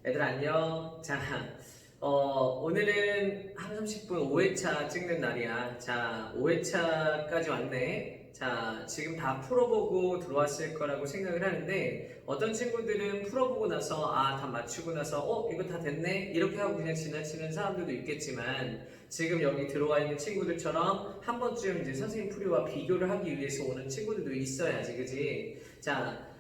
얘들아 안녕. 자, 오늘은 한 30분 5회차 찍는 날이야. 자, 5회차까지 왔네. 자, 지금 다 풀어보고 들어왔을 거라고 생각을 하는데 어떤 친구들은 풀어보고 나서 다 맞추고 나서 이거 다 됐네? 이렇게 하고 그냥 지나치는 사람들도 있겠지만 지금 여기 들어와 있는 친구들처럼 한 번쯤 이제 선생님 풀이와 비교를 하기 위해서 오는 친구들도 있어야지, 그지? 자,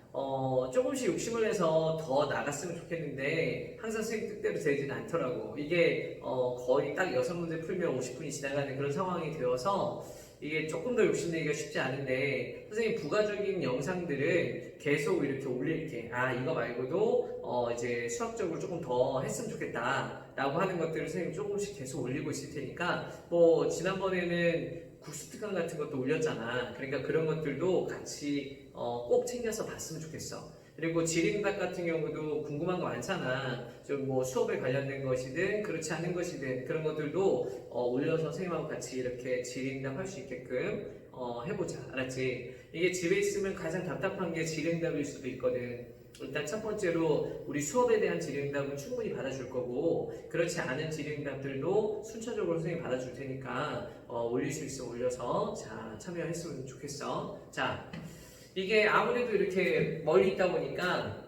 조금씩 욕심을 내서 더 나갔으면 좋겠는데 항상 선생님 뜻대로 되진 않더라고. 이게 거의 딱 6문제 풀면 50분이 지나가는 그런 상황이 되어서 이게 조금 더 욕심내기가 쉽지 않은데 선생님 부가적인 영상들을 계속 이렇게 올릴게. 이거 말고도 이제 수학적으로 조금 더 했으면 좋겠다 라고 하는 것들을 선생님 조금씩 계속 올리고 있을 테니까 뭐 지난번에는 국수 특강 같은 것도 올렸잖아. 그러니까 그런 것들도 같이 꼭 챙겨서 봤으면 좋겠어. 그리고 지리응답 같은 경우도 궁금한 거 많잖아. 좀 뭐 수업에 관련된 것이든 그렇지 않은 것이든 그런 것들도 올려서 선생님하고 같이 이렇게 지리응답 할 수 있게끔 해보자. 알았지? 이게 집에 있으면 가장 답답한 게 지리응답일 수도 있거든. 일단 첫 번째로 우리 수업에 대한 질의응답은 충분히 받아줄 거고 그렇지 않은 질의응답들도 순차적으로 선생님이 받아줄 테니까 올릴 수 있으면 올려서 자 참여했으면 좋겠어. 자, 이게 아무래도 이렇게 멀리 있다 보니까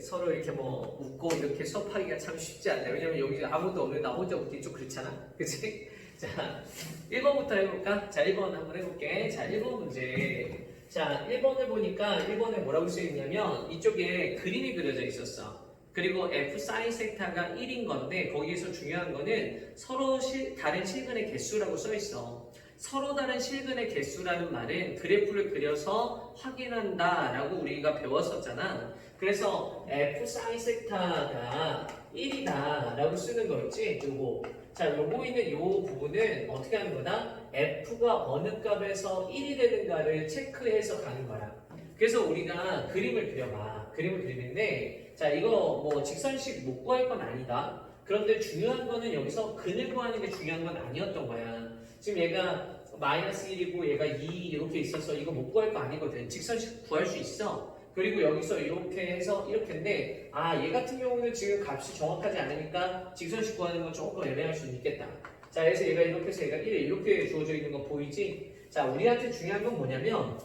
서로 이렇게 뭐 웃고 이렇게 수업하기가 참 쉽지 않네. 왜냐면 여기 아무도 없는데 나 혼자 웃기 좀 그렇잖아. 그치? 자, 1번부터 해볼까? 자, 1번 한번 해볼게. 자, 1번 문제. 자, 1번을 보니까 1번에 뭐라고 쓰여있냐면 이쪽에 그림이 그려져 있었어. 그리고 F 사인 섹타가 1인 건데 거기에서 중요한 거는 서로 다른 실근의 개수라고 써있어. 서로 다른 실근의 개수라는 말은 그래프를 그려서 확인한다 라고 우리가 배웠었잖아. 그래서 F 사인 섹타가 1이다 라고 쓰는 거였지. 요거. 자, 요거 있는 요 부분은 어떻게 하는 거다? F가 어느 값에서 1이 되는가를 체크해서 가는 거야. 그래서 우리가 그림을 그려봐. 그림을 그리는데 자, 이거 뭐 직선식 못 구할 건 아니다. 그런데 중요한 거는 여기서 근을 구하는 게 중요한 건 아니었던 거야. 지금 얘가 마이너스 1이고 얘가 2 이렇게 있어서 이거 못 구할 거 아니거든. 직선식 구할 수 있어. 그리고 여기서 이렇게 해서 이렇게인데 얘 같은 경우는 지금 값이 정확하지 않으니까 직선식 구하는 건 조금 애매할 수 있겠다. 자, 그래서 얘가 이렇게 해서 얘가 1 이렇게 주어져 있는 거 보이지? 자, 우리한테 중요한 건 뭐냐면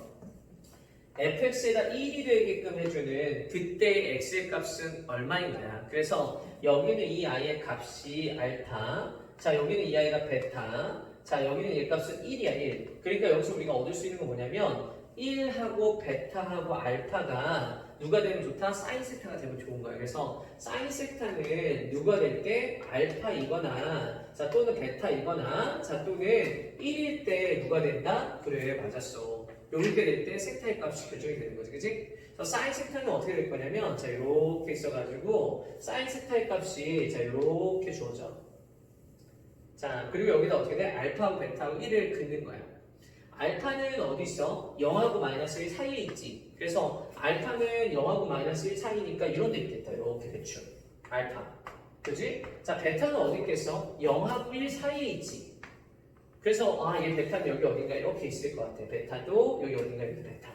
fx에다 1이 되게끔 해주는 그때 x의 값은 얼마인 거야. 그래서 여기는 이 i의 값이 알파, 자 여기는 이 i가 베타, 자 여기는 얘 값은 1이야 1. 그러니까 여기서 우리가 얻을 수 있는 건 뭐냐면 1하고 베타하고 알파가 누가 되면 좋다? 사인 섹타가 되면 좋은 거야. 그래서 사인 섹타는 누가 될 때 알파이거나 자 또는 베타이거나 자 또는 1일 때 누가 된다? 그래, 맞았어. 요렇게 될 때 섹타의 값이 결정이 되는 거지, 그치? 그래서 사인 섹타는 어떻게 될 거냐면 자 요렇게 있어가지고 사인 섹타의 값이 자 요렇게 주어져. 자 그리고 여기다 어떻게 돼? 알파하고 베타하고 1을 긋는 거야. 알파는 어디 있어? 0하고 마이너스 1 사이에 있지. 그래서 알파는 0하고 마이너스 1 사이니까 이런 데 있겠다. 이렇게 대충 알파, 그지? 자 베타는 어디 있겠어? 0하고 1 사이에 있지. 그래서 얘 베타는 여기 어딘가 이렇게 있을 것 같아. 베타도 여기 어딘가 이렇게 베타.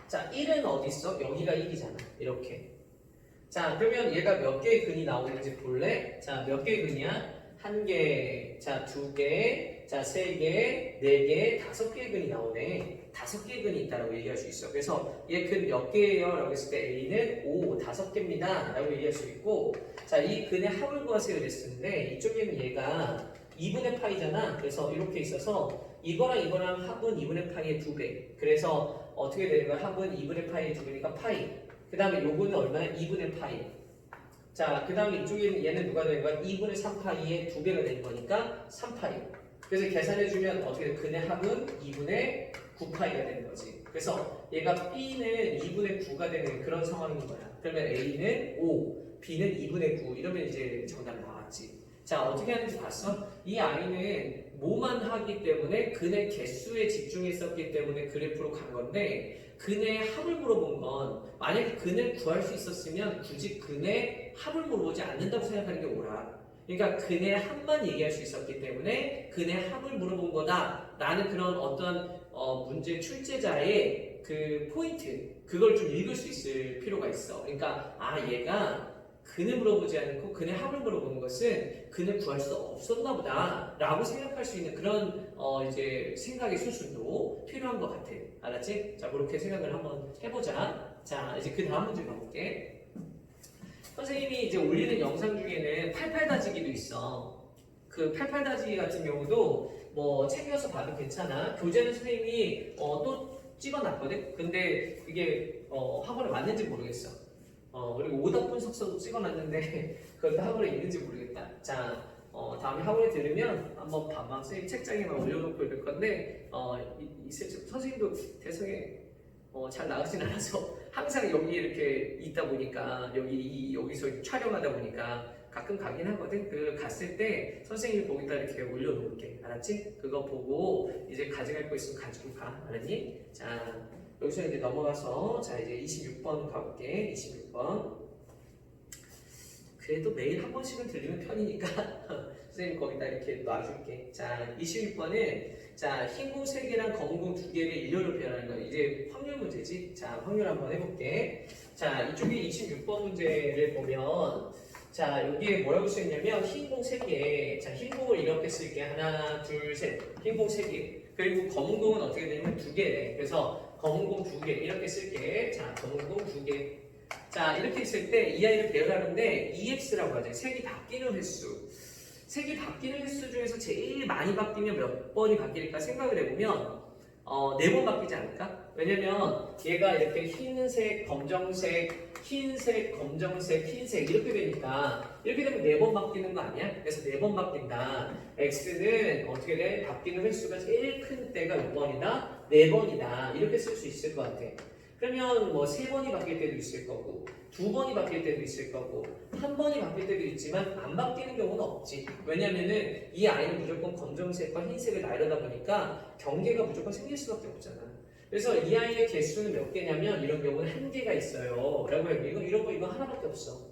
자 1은 어디 있어? 여기가 1이잖아. 이렇게. 자 그러면 얘가 몇 개의 근이 나오는지 볼래? 자 몇 개의 근이야? 1개, 자 2개, 자 3개, 4개, 5개의 근이 나오네. 5개의 근이 있다라고 얘기할 수 있어. 그래서 얘 근 몇 개예요? 라고 했을 때 A는 5개입니다 라고 얘기할 수 있고, 자 이 근의 합을 구하세요 이랬었는데 이쪽에는 얘가 2분의 파이잖아. 그래서 이렇게 있어서 이거랑 합은 2분의 파이의 2배. 그래서 어떻게 되는 거야? 합은 2분의 파이의 2배니까 파이. 그 다음에 요거는 얼마나? 2분의 파이. 자, 그 다음에 이쪽에는 얘는 누가 되는 거야? 2분의 3파이의 2배가 되는 거니까 3파이. 그래서 계산해주면 어떻게 돼? 근의 합은 2분의 9파이가 되는 거지. 그래서 얘가 B는 2분의 9가 되는 그런 상황인 거야. 그러면 A는 5, B는 2분의 9. 이러면 이제 정답 나왔지. 자, 어떻게 하는지 봤어? 이 아이는 뭐만 하기 때문에 근의 개수에 집중했었기 때문에 그래프로 간 건데 근의 합을 물어본 건 만약에 근을 구할 수 있었으면 굳이 근의 합을 물어보지 않는다고 생각하는 게 옳아. 그러니까 근의 합만 얘기할 수 있었기 때문에 근의 합을 물어본 거다 라는 그런 어떤 문제 출제자의 그 포인트, 그걸 좀 읽을 수 있을 필요가 있어. 그러니까 얘가 근을 물어보지 않고 근의 합을 물어보는 것은 근을 구할 수 없었나 보다라고 생각할 수 있는 그런 이제 생각의 수순도 필요한 것 같아. 알았지? 자, 그렇게 생각을 한번 해보자. 자, 이제 그 다음 문제 가볼게. 선생님이 이제 올리는 영상 중에는 팔팔 다지기도 있어. 그 팔팔 다지기 같은 경우도 뭐 챙겨서 봐도 괜찮아. 교재는 선생님이 또 찍어놨거든. 근데 이게 학원에 맞는지 모르겠어. 그리고 오답 분석서도 찍어놨는데 그것도 학원에 있는지 모르겠다. 자, 다음에 학원에 들으면 한번 봐봐. 선생님 책장에만 올려놓고 이럴 건데 있을지 선생님도 대성에 잘 나가진 않아서 항상 여기 이렇게 있다 보니까 여기서 촬영하다 보니까 가끔 가긴 하거든. 그 갔을 때 선생님이 거기다 이렇게 올려놓을게. 알았지? 그거 보고 이제 가져갈 거 있으면 가지고 가. 알았니? 자, 여기서 이제 넘어가서 자 이제 26번 가볼게. 26번. 그래도 매일 한 번씩은 들리는 편이니까 선생님 거기다 이렇게 놔줄게. 자, 26번은 자 흰공 3개랑 검은공 2개를 일렬로 표현하는 거. 이제 확률 문제지. 자, 확률 한번 해볼게. 자, 이쪽에 26번 문제를 보면 자, 여기에 뭐라고 쓰였냐면 흰공 3개. 자, 흰공을 이렇게 쓸게. 하나, 둘, 셋. 흰공 3개. 그리고 검은공은 어떻게 되냐면 2개래. 그래서 검은공 2개 이렇게 쓸게. 자, 검은공 2개. 자, 이렇게 있을 때 이 아이를 배열하는데 EX라고 하죠. 색이 바뀌는 횟수. 색이 바뀌는 횟수 중에서 제일 많이 바뀌면 몇 번이 바뀔까 생각을 해보면 4번 바뀌지 않을까? 왜냐면 얘가 이렇게 흰색, 검정색, 흰색, 검정색, 흰색 이렇게 되니까 이렇게 되면 4번 바뀌는 거 아니야? 그래서 4번 바뀐다. X는 어떻게 돼? 바뀌는 횟수가 제일 큰 때가 몇 번이다? 4번이다. 이렇게 쓸 수 있을 것 같아. 그러면 뭐 3번이 바뀔 때도 있을 거고 2번이 바뀔 때도 있을 거고 1번이 바뀔 때도 있지만 안 바뀌는 경우는 없지. 왜냐면은 이 아이는 무조건 검정색과 흰색을 나열하다 보니까 경계가 무조건 생길 수밖에 없잖아. 그래서 이 아이의 개수는 몇 개냐면 이런 경우는 1개가 있어요 라고 해요. 이거 하나밖에 없어.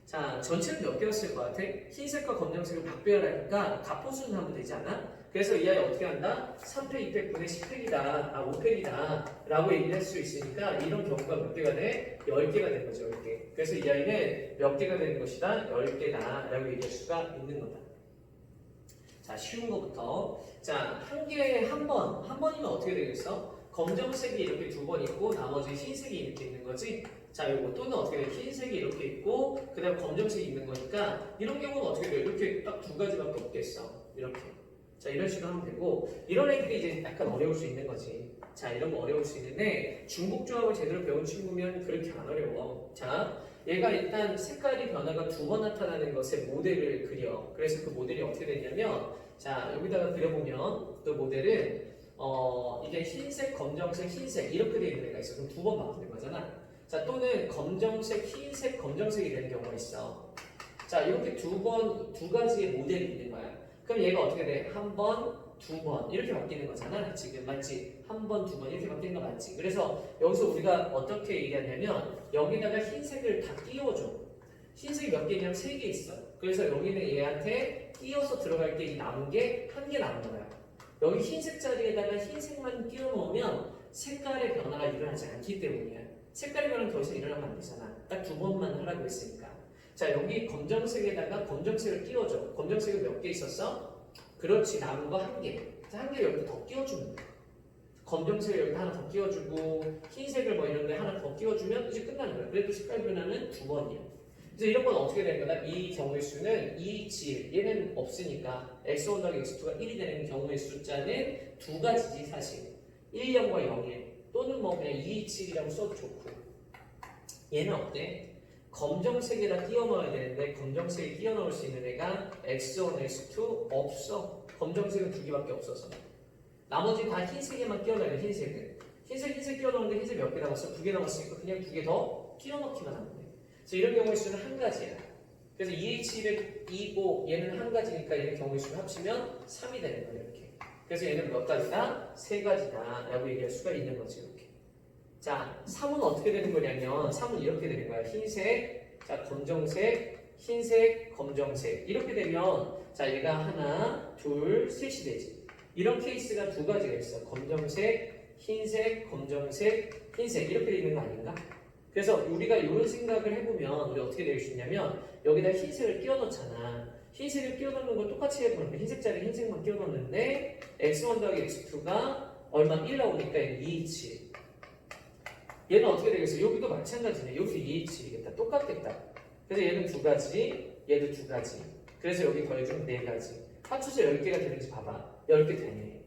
자, 전체는 몇 개였을 것 같아? 흰색과 검정색을 박배열하니까 가포수는 하면 되지 않아? 그래서 이 아이 어떻게 한다? 3팩, 2팩분의 10팩이다, 5팩이다 라고 얘기를 할 수 있으니까 이런 경우가 몇 개가 돼? 10개가 된 거죠, 10개. 그래서 이 아이는 몇 개가 되는 것이다? 10개다 라고 얘기할 수가 있는 거다. 자, 쉬운 거부터. 자, 한 개에 한 번이면 어떻게 되겠어? 검정색이 이렇게 2번 있고 나머지 흰색이 이렇게 있는 거지. 자, 요거 또는 어떻게 돼? 흰색이 이렇게 있고 그 다음 검정색이 있는 거니까 이런 경우는 어떻게 돼? 이렇게 딱 2가지밖에 없겠어. 이렇게. 자, 이런 식으로 하면 되고 이런 애들이 이제 약간 어려울 수 있는 거지. 자, 이런 거 어려울 수 있는데 중국조합을 제대로 배운 친구면 그렇게 안 어려워. 자, 얘가 일단 색깔이 변화가 2번 나타나는 것의 모델을 그려. 그래서 그 모델이 어떻게 되냐면 자, 여기다가 그려보면 그 모델은 이게 흰색, 검정색, 흰색 이렇게 되어 있는 애가 있어. 그럼 2번 바뀌는 거잖아. 자, 또는 검정색, 흰색, 검정색이 되는 경우가 있어. 자, 이렇게 두 가지의 모델이 있는 거야. 그럼 얘가 어떻게 돼? 한 번, 2번 이렇게 바뀌는 거잖아. 지금 맞지? 한 번, 2번 이렇게 바뀌는 거 맞지? 그래서 여기서 우리가 어떻게 얘기하냐면 여기다가 흰색을 다 띄워줘. 흰색이 몇 개냐면 3개 있어. 그래서 여기는 얘한테 띄워서 들어갈 게 이 남은 게 1개 남은 거야. 여기 흰색 자리에다가 흰색만 끼워 놓으면 색깔의 변화가 일어나지 않기 때문이야. 색깔의 변화는 더 이상 일어나면 안 되잖아. 딱 2번만 하라고 했으니까. 자, 여기 검정색에다가 검정색을 끼워줘. 검정색이 몇 개 있었어? 그렇지, 남은 거 1개. 자, 1개 여기다 더 끼워주면 돼. 검정색을 여기다 하나 더 끼워주고 흰색을 뭐 이런 데 하나 더 끼워주면 이제 끝나는 거야. 그래도 색깔 변화는 2번이야. 그래서 이런 건 어떻게 되는 거다? 이 경우의 수는 2, 7. 얘는 없으니까 x1 더하기 x2가 1이 되는 경우의 숫자는 2가지지 사실. 1, 0과 0일. 또는 뭐 그냥 2, 7이라고 써도 좋고. 얘는 어때? 검정색에다 끼워 넣어야 되는데 검정색에 끼워 넣을 수 있는 애가 x1, x2 없어. 검정색은 2개밖에 없어서. 나머지 다 흰색에만 끼워 넣어야 돼. 흰색은. 흰색 끼워 넣었는데 흰색 몇 개 남았어? 2개 남았으니까 그냥 2개 더 끼워 넣기만 하면 돼. 그래서 이런 경우의 수는 1가지야. 그래서 2H1을 2고 얘는 1가지니까 얘는 경우의 수를 합치면 3이 되는 거야. 이렇게. 그래서 얘는 몇 가지다? 3가지다 라고 얘기할 수가 있는 거지. 이렇게. 자, 3은 어떻게 되는 거냐면 3은 이렇게 되는 거야. 흰색, 자 검정색, 흰색, 검정색 이렇게 되면 자 얘가 하나, 둘, 셋이 되지. 이런 케이스가 2가지가 있어. 검정색, 흰색, 검정색, 흰색 이렇게 되어 있는 거 아닌가? 그래서 우리가 이런 생각을 해보면 우리 어떻게 될 수 있냐면 여기다 흰색을 끼워 넣잖아. 흰색을 끼워 넣는 거 똑같이 해보면 흰색 자리에 흰색만 끼워 넣는데 x1 더하기 x2가 얼마 1 나오니까 얘는 2h. 얘는 어떻게 되겠어? 여기도 마찬가지네. 여기도 2h이겠다. 똑같겠다. 그래서 얘는 두 가지, 얘도 두 가지. 그래서 여기 더해주면 네 가지. 합쳐서 10개가 되는지 봐봐. 10개 되네.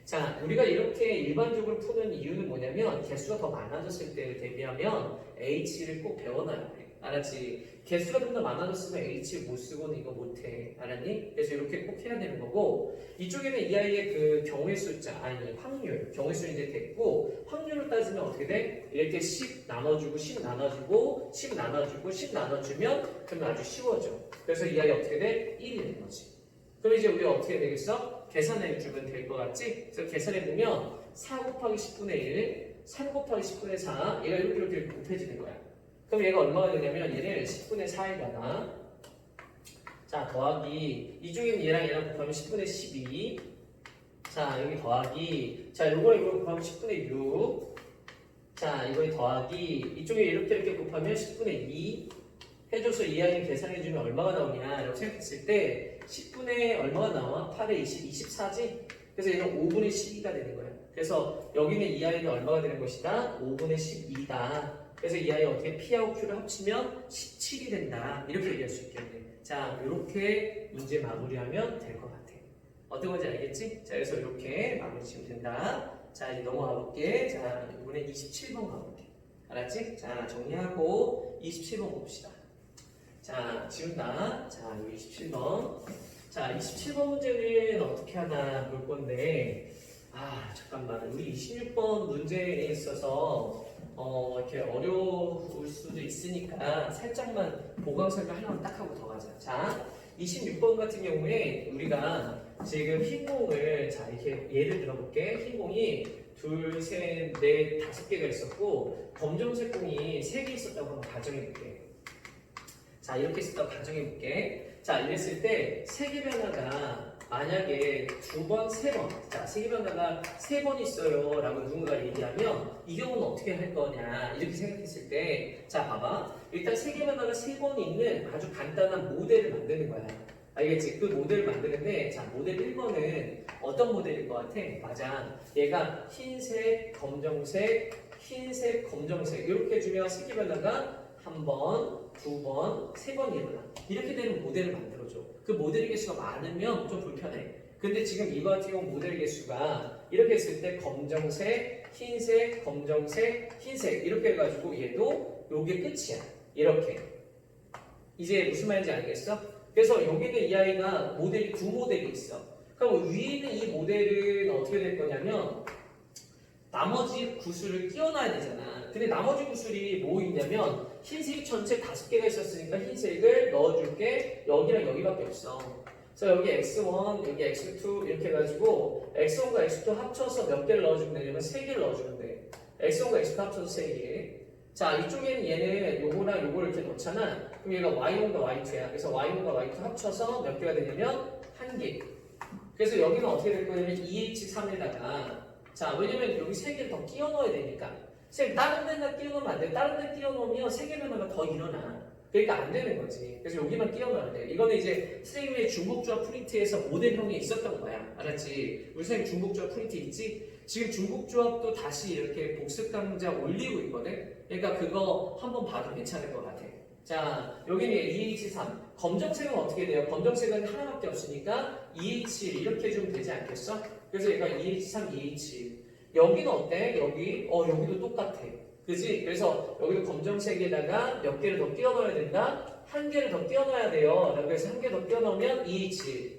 자, 우리가 이렇게 일반적으로 푸는 이유는 뭐냐면 개수가 더 많아졌을 때를 대비하면 h를 꼭 배워놔야 돼. 알았지? 개수가 좀 더 많아졌으면 h를 못 쓰고는 이거 못해. 알았니? 그래서 이렇게 꼭 해야 되는 거고 이쪽에는 이 아이의 그 경우의 숫자, 아니 확률, 경우의 수 이제 됐고 확률을 따지면 어떻게 돼? 이렇게 10 나눠주고 10 나눠주고 10 나눠주고 10 나눠주면 그러면 아주 쉬워져. 그래서 이 아이 어떻게 돼? 1이 되는 거지. 그럼 이제 우리가 어떻게 되겠어? 계산해 주면 될 것 같지? 그래서 계산해 보면 4 곱하기 10분의 1, 3 곱하기 10분의 4 얘가 이렇게 곱해지는 거야. 그럼 얘가 얼마가 되냐면 얘를 10분의 4에다가 자 더하기 이쪽에는 얘랑 곱하면 10분의 12 자 여기 더하기 자 요거랑 이거 곱하면 10분의 6 자 이거에 더하기 이쪽에 이렇게 곱하면 10분의 2 해줘서 이 아이는 계산해주면 얼마가 나오냐 라고 생각했을 때 10분의 얼마가 나와? 8에 20, 24지? 그래서 얘는 5분의 12가 되는 거야. 그래서 여기는 이 아이는 얼마가 되는 것이다? 5분의 12다. 그래서 이 아이 어떻게 P하고 Q를 합치면 17이 된다. 이렇게 얘기할 수 있겠네. 자, 이렇게 문제 마무리하면 될 것 같아. 어떤 건지 알겠지? 자, 그래서 이렇게 마무리 지으면 된다. 자, 이제 넘어가 볼게. 자, 이번에 27번 가볼게. 알았지? 자, 정리하고 27번 봅시다. 자, 지운다. 자, 여기 27번. 자, 27번 문제는 어떻게 하나 볼 건데, 잠깐만. 우리 26번 문제에 있어서, 이렇게 어려울 수도 있으니까 살짝만 보강 설명 하나만 딱 하고 더 가자. 자, 26번 같은 경우에 우리가 지금 흰 공을, 자, 이렇게 예를 들어볼게. 흰 공이 둘, 셋, 넷, 5개가 있었고, 검정색 공이 3개 있었다고 한번 가정해볼게. 자, 이렇게 있었다고 가정해볼게. 자, 이랬을 때 세개 변화가 만약에 2번, 3번, 자, 세개 변화가 3번 있어요 라고 누군가 얘기하면 이 경우는 어떻게 할 거냐 이렇게 생각했을 때 자, 봐봐. 일단 세개 변화가 3번 있는 아주 간단한 모델을 만드는 거야. 알겠지? 그 모델을 만드는데 자, 모델 1번은 어떤 모델일 것 같아? 맞아. 얘가 흰색, 검정색, 흰색, 검정색 이렇게 해주면 세개 변화가 한 번, 두 번, 3번 일어나. 이렇게 되는 모델을 만들어줘. 그 모델 개수가 많으면 좀 불편해. 근데 지금 이거 같은 경우 모델 개수가 이렇게 했을 때 검정색, 흰색, 검정색, 흰색 이렇게 해가지고 얘도 요게 끝이야. 이렇게. 이제 무슨 말인지 알겠어? 그래서 여기는 이 아이가 모델이 두 모델이 있어. 그럼 위에 있는 이 모델은 어떻게 될 거냐면 나머지 구슬을 끼워놔야 되잖아. 근데 나머지 구슬이 뭐 있냐면 흰색이 전체 5개가 있었으니까 흰색을 넣어줄게. 여기랑 여기밖에 없어. 그래서 여기 x1, 여기 x2 이렇게 해가지고 x1과 x2 합쳐서 몇 개를 넣어주면 되냐면 3개를 넣어주면 돼. x1과 x2 합쳐서 3개. 자, 이쪽에는 얘는 요거랑 요거를 이렇게 넣잖아. 그럼 얘가 y1과 y2야. 그래서 y1과 y2 합쳐서 몇 개가 되냐면 1개. 그래서 여기는 어떻게 될 거냐면 2h3에다가 자, 왜냐면 여기 3개를 더 끼워 넣어야 되니까. 선생님, 다른 데다 끼워 넣으면 안 돼. 다른 데 끼워 넣으면 3개 변화가 더 일어나. 그러니까 안 되는 거지. 그래서 여기만 끼워 넣어야 돼. 이거는 이제 선생님의 중복조합 프린트에서 모델형이 있었던 거야. 알았지? 우리 선생님 중복조합 프린트 있지? 지금 중복조합도 다시 이렇게 복습 강좌 올리고 있거든? 그러니까 그거 한번 봐도 괜찮을 것 같아. 자, 여기는 2H3. 검정색은 어떻게 돼요? 검정색은 하나밖에 없으니까 2H1 이렇게 해주면 되지 않겠어? 그래서 얘가 2H3, 2H1. 여기는 어때? 여기도 똑같아. 그지? 그래서 여기도 검정색에다가 몇 개를 더 끼워 넣어야 된다? 1개를 더 끼워 넣어야 돼요. 라고 해서 1개 더 끼워 넣으면 2H1.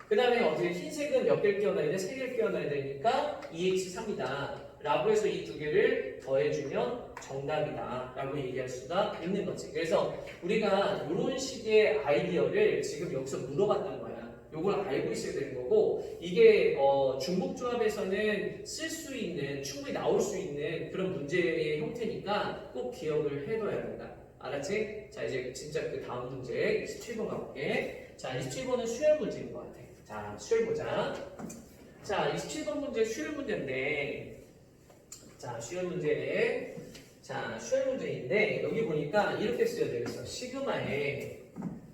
그 다음에 어떻게 흰색은 몇 개를 끼워 넣어야 돼? 3개를 끼워 넣어야 되니까 2H3이다. 라고 해서 이 두 개를 더해주면 정답이다. 라고 얘기할 수가 있는 거지. 그래서 우리가 이런 식의 아이디어를 지금 여기서 물어봤던 거야. 요걸 알고 있어야 되는 거고 이게 중복조합에서는 쓸 수 있는 충분히 나올 수 있는 그런 문제의 형태니까 꼭 기억을 해둬야 된다. 알았지? 자 이제 진짜 그 다음 문제 27번 가볼게. 자 27번은 수열 문제인 것 같아. 자 수열 보자. 자 27번 문제 수열 문제인데 자, 쉬운 문제. 자, 쉬운 문제인데 여기 보니까 이렇게 쓰여야 되겠어. 시그마에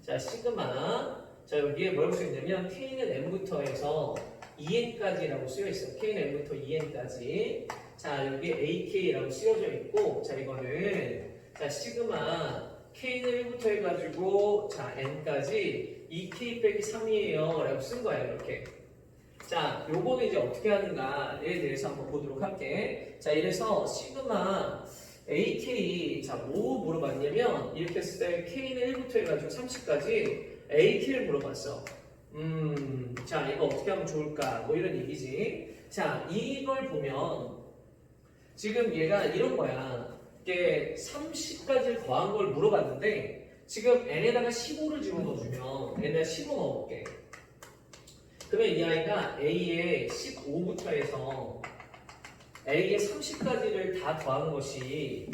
자, 시그마. 자, 여기에 뭐라고 쓰였냐면 K는 N부터 해서 EN까지라고 쓰여 있어. K는 N부터 EN까지. 자, 여기 AK라고 쓰여져 있고, 자, 이거는 자, 시그마 K는 1부터 해가지고 자, N까지 2K 빼기 3이에요 라고 쓴 거야, 이렇게. 자, 요거는 이제 어떻게 하는가에 대해서 한번 보도록 할게. 자, 이래서 시그마 AK, 자, 뭐 물어봤냐면 이렇게 했을 때 K는 1부터 해가지고 30까지 AK를 물어봤어. 자, 이거 어떻게 하면 좋을까? 뭐 이런 얘기지. 자, 이걸 보면 지금 얘가 이런 거야. 이게 30까지 더한 걸 물어봤는데 지금 n에다가 15를 집어넣어주면 n에다가 15 넣어볼게. 그러면 이 아이가 a에 15부터 해서 a에 30까지를 다 더한 것이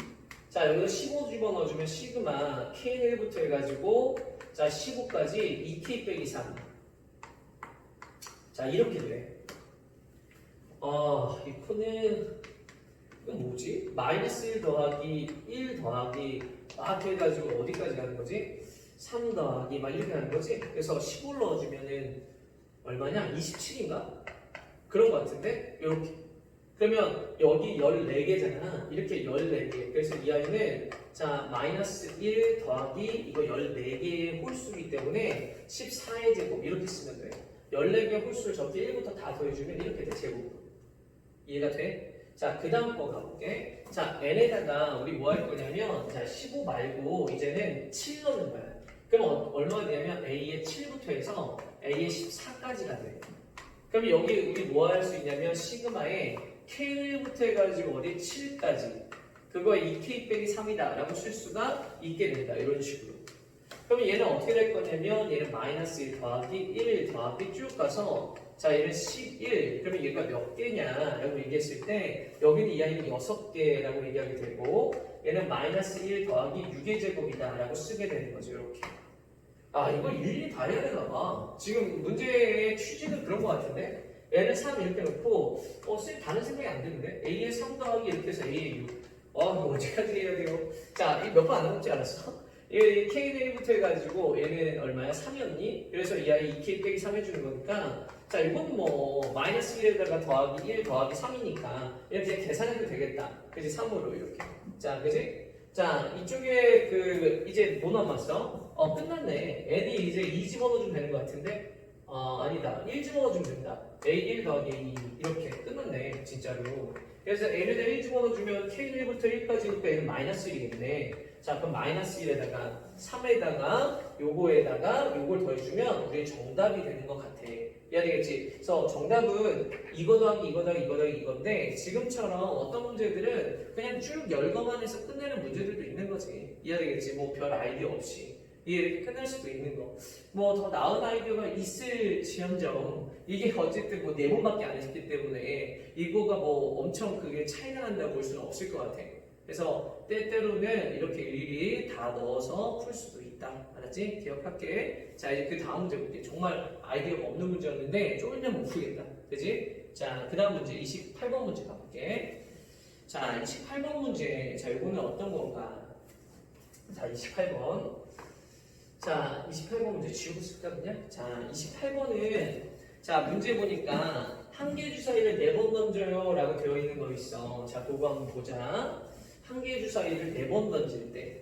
자, 여기서 15 집어넣어주면 시그마 k는 1부터 해가지고 자, 15까지 2k 빼기 3. 자, 이렇게 돼. 이 코는 이건 뭐지? 마이너스 1 더하기 1 더하기 막 해가지고 어디까지 가는 거지? 3 더하기 막 이렇게 가는 거지? 그래서 15를 넣어주면은 얼마냐? 27인가? 그런 거 같은데? 이렇게. 그러면 여기 14개잖아. 이렇게 14개. 그래서 이 아이는 자, 마이너스 1 더하기 이거 14개의 홀수이기 때문에 14의 제곱 이렇게 쓰면 돼. 14개의 홀수를 저기 1부터 다 더해주면 이렇게 돼, 제곱. 이해가 돼? 자, 그 다음 거 가볼게. 자, n에다가 우리 뭐 할 거냐면 자, 15 말고 이제는 7 넣는 거야. 그럼 얼마가 되냐면 a의 7부터 해서 a의 14까지가 돼. 그럼 여기 우리 뭐 할 수 있냐면 시그마에 k1부터 해가지고 어디 7까지 그거에 2k 빼기 3이다 라고 쓸 수가 있게 된다. 이런 식으로. 그럼 얘는 어떻게 될 거냐면 얘는 마이너스 1 더하기 1 더하기 쭉 가서 자, 얘는 11. 그러면 얘가 몇 개냐 라고 얘기했을 때 여기는 이 아이는 6개라고 얘기하게 되고 얘는 마이너스 1 더하기 6의 제곱이다 라고 쓰게 되는 거죠. 이렇게. 이걸 일일이 다 해야 되나 봐. 지금 문제의 취지는 그런 거 같은데 얘는 3 이렇게 놓고 쌤 다른 생각이 안 드는데 a의 3 더하기 이렇게 해서 a의 6. 이거 언제까지 해야 돼요? 자, 이 몇 번 안 남았지 않았어? 이 K는 1부터 해가지고 얘는 얼마야? 3이었니? 그래서 이 아이 2K 빼기 3 해주는 거니까 자, 이건 뭐 마이너스 1에다가 더하기 1 더하기 3이니까 이렇게 계산해도 되겠다. 그지? 3으로 이렇게. 자, 그지? 자, 이쪽에 이제 뭐 남았어? 끝났네. n이 이제 2 집어넣어주면 되는 것 같은데 아니다. 1 집어넣어주면 된다. a1 더하기 a2 이렇게 끝났네. 진짜로. 그래서 n에다 1 집어넣어주면 k는 1부터 1까지니까 얘는 마이너스 1이겠네. 자, 그럼 마이너스 1에다가 3에다가 요거에다가 요걸 더해주면 우리 정답이 되는 것 같아. 이해되겠지? 그래서 정답은 이거 더하기 이거 더하기 이거 더하기 이건데 지금처럼 어떤 문제들은 그냥 쭉 열거만 해서 끝내는 문제들도 있는 거지. 이해되겠지? 뭐 별 아이디어 없이. 이렇게 끝날 수도 있는 거. 뭐 더 나은 아이디어가 있을지언정 이게 어쨌든 뭐 4번밖에 안 했기 때문에 이거가 뭐 엄청 그게 차이가 난다고 볼 수는 없을 것 같아. 그래서 때때로는 이렇게 일일이 다 넣어서 풀 수도 있다. 알았지? 기억할게. 자, 이제 그 다음 문제 볼게. 정말 아이디어가 없는 문제였는데 쫄면 못 풀겠다. 그지? 자, 그 다음 문제 28번 문제 가볼게. 자, 28번 문제. 자, 이거는 어떤 건가? 자, 28번. 자, 28번 문제 지우고 쓸까 그냥? 자, 28번은 자, 문제 보니까 한 개 주사위를 4번 던져요 라고 되어 있는 거 있어. 자, 그거 한번 보자. 한 개 주사위를 4번 던질 때.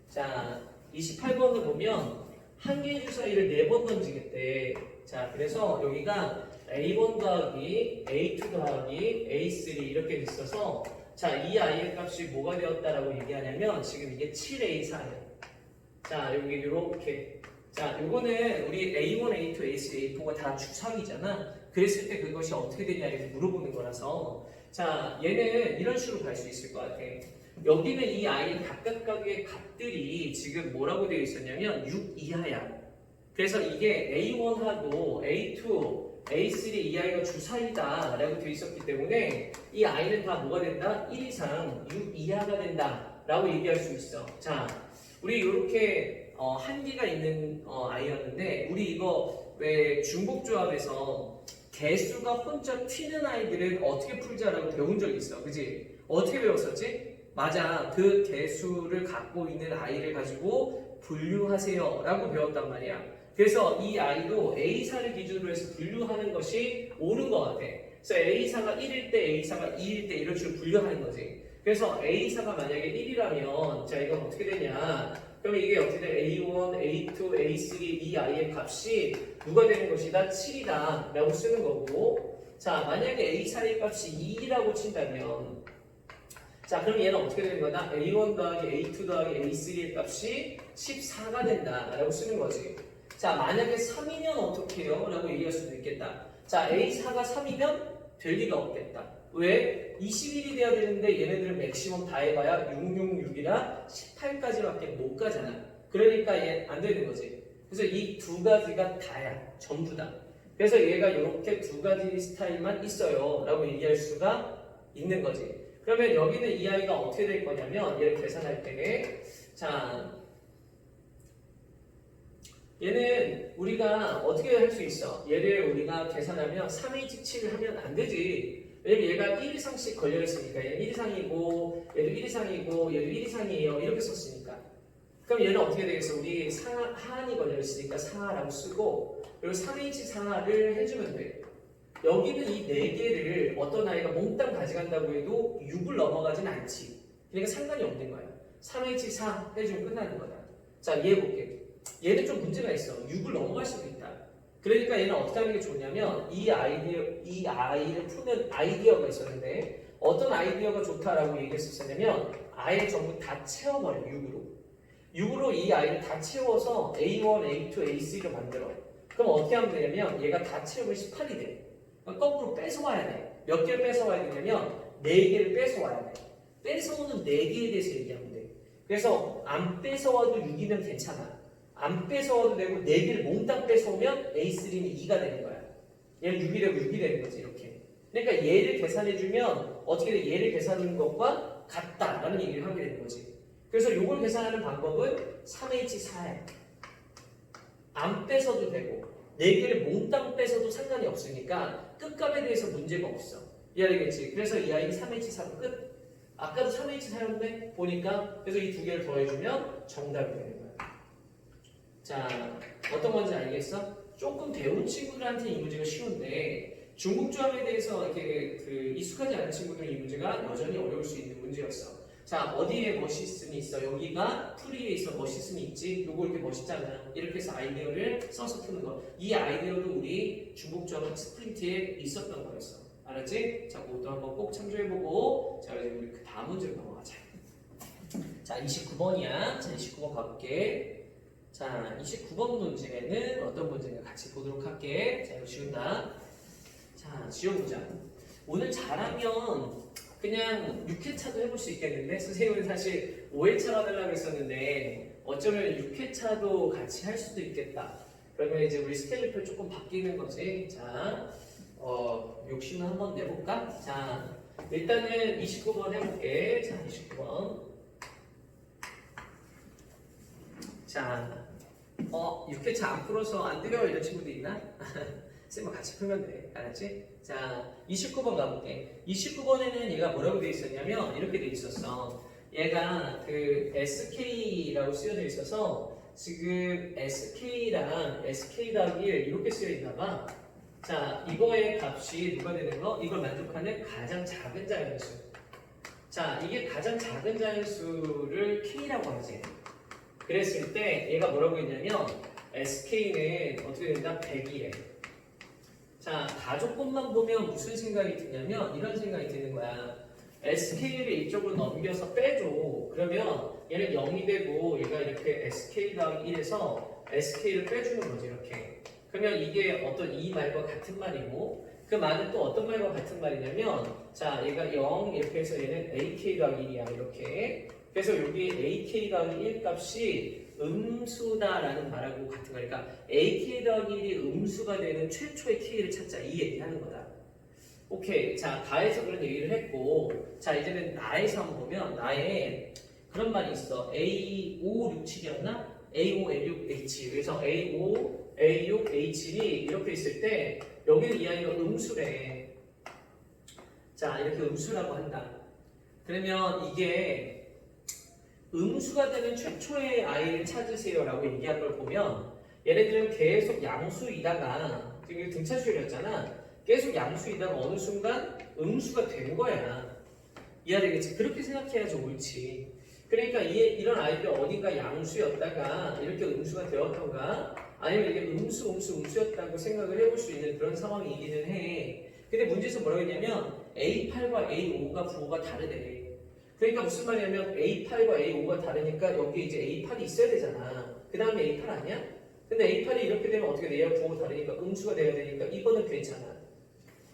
자, 28번을 보면 한 개 주사위를 4번 던지겠대. 자, 그래서 여기가 A1 더하기 A2 더하기 A3 이렇게 있어서 자, 이 아이의 값이 뭐가 되었다라고 얘기하냐면 지금 이게 7A4야. 자, 여기 이렇게. 자, 요거는 우리 A1, A2, A3, A4가 다 주사위잖아. 그랬을 때 그것이 어떻게 되냐 이렇게 물어보는 거라서 자, 얘는 이런 식으로 갈 수 있을 것 같아. 여기는 이 아이의 각각의 값들이 지금 뭐라고 되어 있었냐면 6 이하야. 그래서 이게 A1하고 A2, A3 이 아이가 주사위다 라고 되어 있었기 때문에 이 아이는 다 뭐가 된다? 1 이상 6 이하가 된다 라고 얘기할 수 있어. 자, 우리 이렇게 한계가 있는 아이였는데 우리 이거 왜 중복조합에서 개수가 혼자 튀는 아이들은 어떻게 풀자라고 배운 적 있어. 그지? 어떻게 배웠었지? 맞아. 그 개수를 갖고 있는 아이를 가지고 분류하세요 라고 배웠단 말이야. 그래서 이 아이도 A사를 기준으로 해서 분류하는 것이 옳은 것 같아. 그래서 A사가 1일 때, A사가 2일 때 이런 식으로 분류하는 거지. 그래서 A사가 만약에 1이라면 자 이건 어떻게 되냐? 그럼 이게 어떻게 돼? A1, A2, A3 이 아이의 값이 누가 되는 것이다? 7이다 라고 쓰는 거고 자 만약에 A4의 값이 2라고 친다면 자 그럼 얘는 어떻게 되는 거다? A1 더하기 A2 더하기 A3의 값이 14가 된다 라고 쓰는 거지. 자 만약에 3이면 어떻게 해요? 라고 얘기할 수도 있겠다. 자 A4가 3이면 될 리가 없겠다. 왜? 21이 돼야 되는데 얘네들은 맥시멈 다 해봐야 666이라 18까지밖에 못 가잖아. 그러니까 얘 안 되는 거지. 그래서 이 두 가지가 다야. 전부 다. 그래서 얘가 이렇게 두 가지 스타일만 있어요 라고 얘기할 수가 있는 거지. 그러면 여기는 이 아이가 어떻게 될 거냐면 얘를 계산할 때 자 얘는 우리가 어떻게 할 수 있어? 얘를 우리가 계산하면 3H7을 하면 안 되지. 왜냐면 얘가 1 이상씩 걸려 있으니까 얘는 1 이상이고 얘도 1 이상이고 얘도 1 이상이에요 이렇게 썼으니까 그럼 얘는 어떻게 되겠어? 우리 하한이 걸려 있으니까 4라고 쓰고 그리고 3H4를 해주면 돼. 여기는 이 4개를 어떤 아이가 몽땅 가져간다고 해도 6을 넘어가진 않지. 그러니까 상관이 없는 거야. 3H4 해주면 끝나는 거다. 자 이해 볼게. 얘는 좀 문제가 있어. 6을 넘어갈 수도 있다. 그러니까 얘는 어떻게 하는 게 좋냐면 이 아이를 푸는 아이디어가 있었는데 어떤 아이디어가 좋다라고 얘기했었냐면 아예 전부 다 채워버려 6으로 이 아이를 다 채워서 A1, A2, A3로 만들어. 그럼 어떻게 하면 되냐면 얘가 다 채우면 18이 돼. 그러니까 거꾸로 뺏어와야 돼. 몇 개를 뺏어와야 되냐면 4개를 뺏어와야 돼. 뺏어오는 4개에 대해서 얘기하면 돼. 그래서 안 뺏어와도 6이면 괜찮아. 안 뺏어와도 되고 4개를 몽땅 뺏어오면 A3는 2가 되는 거야. 얘는 6이 되고 6이 되는 거지 이렇게. 그러니까 얘를 계산해주면 어떻게 돼? 얘를 계산하는 것과 같다라는 얘기를 하게 되는 거지. 그래서 이걸 계산하는 방법은 3H4야. 안 뺏어도 되고 4개를 몽땅 뺏어도 상관이 없으니까 끝값에 대해서 문제가 없어. 이해되겠지? 그래서 이 아이는 3H4로 끝. 아까도 3H4였는데 보니까 그래서 이 두 개를 더해주면 정답이 되는 거야. 자, 어떤 건지 알겠어? 조금 배운 친구들한테 이 문제가 쉬운데 중국조합에 대해서 이렇게 익숙하지 않은 친구들은 이 문제가 여전히 어려울 수 있는 문제였어. 자, 어디에 멋있음이 있어? 여기가 풀이에 있어 멋있음이 있지? 요거 이렇게 멋있잖아. 이렇게 해서 아이디어를 써서 푸는 거. 이 아이디어도 우리 중국조합 스프린트에 있었던 거였어. 알았지? 자, 그것도 한번 꼭 참조해보고 자, 이제 우리 그 다음 문제로 넘어가자. 자, 29번이야. 자, 29번 가볼게. 자, 29번 문제는 어떤 문제인가 같이 보도록 할게. 자, 이거 지운다. 자, 지워보자. 오늘 잘하면 그냥 6회차도 해볼 수 있겠는데 선생님은 사실 5회차가 하려고 했었는데 어쩌면 6회차도 같이 할 수도 있겠다. 그러면 이제 우리 스케줄표 조금 바뀌는 거지. 자, 욕심을 한번 내볼까? 자, 일단은 29번 해볼게. 자, 29번. 자, 6회차 안 풀어서 안 돼요 이런 친구도 있나? 쌤과 같이 풀면 돼. 알았지? 자, 29번 가볼게. 29번에는 얘가 뭐라고 되어 있었냐면 이렇게 되어 있었어. 얘가 그 SK라고 쓰여져 있어서 지금 SK랑 SK 더하기 1 이렇게 쓰여 있나 봐. 자, 이거의 값이 누가 되는 거? 이걸 만족하는 가장 작은 자연수. 자, 이게 가장 작은 자연수를 K라고 하지. 그랬을 때 얘가 뭐라고 했냐면 SK는 어떻게 된다? 100이래. 자, 가족분만 보면 무슨 생각이 드냐면 이런 생각이 드는 거야. SK를 이쪽으로 넘겨서 빼줘. 그러면 얘는 0이 되고 얘가 이렇게 SK 더하기 1에서 SK를 빼주는 거지 이렇게. 그러면 이게 어떤 이 말과 같은 말이고 그 말은 또 어떤 말과 같은 말이냐면 자, 얘가 0 이렇게 해서 얘는 AK 더하기 1이야 이렇게. 그래서 여기 AK 더하기 1 값이 음수다라는 말하고 같은 거니까 AK 더하기 1이 음수가 되는 최초의 K를 찾자 이 얘기하는 거다. 오케이. 자, 다에서 그런 얘기를 했고 자, 이제는 나에서 한번 보면 나에 그런 말이 있어. A5, 6, 7이었나? A5, A6, H 그래서 A5, A6, H7이 이렇게 있을 때 여기는 이 아이가 음수래. 자, 이렇게 음수라고 한다. 그러면 이게 음수가 되는 최초의 아이를 찾으세요라고 얘기한 걸 보면 얘네들은 계속 양수이다가 지금 등차수열이었잖아. 계속 양수이다가 어느 순간 음수가 된 거야. 이해되겠지? 그렇게 생각해야지 옳지. 그러니까 이런 아이들이 어딘가 양수였다가 이렇게 음수가 되었던가 아니면 이게 음수였다고 생각을 해볼 수 있는 그런 상황이기는 해. 근데 문제에서 뭐라고 했냐면 A8과 A5가 부호가 다르대. 그러니까 무슨 말이냐면 A8과 A5가 다르니까 여기 이제 A8이 있어야 되잖아. 그 다음에 A8 아니야? 근데 A8이 이렇게 되면 어떻게 돼? 얘랑 부호가 다르니까 음수가 돼야 되니까 이거는 괜찮아.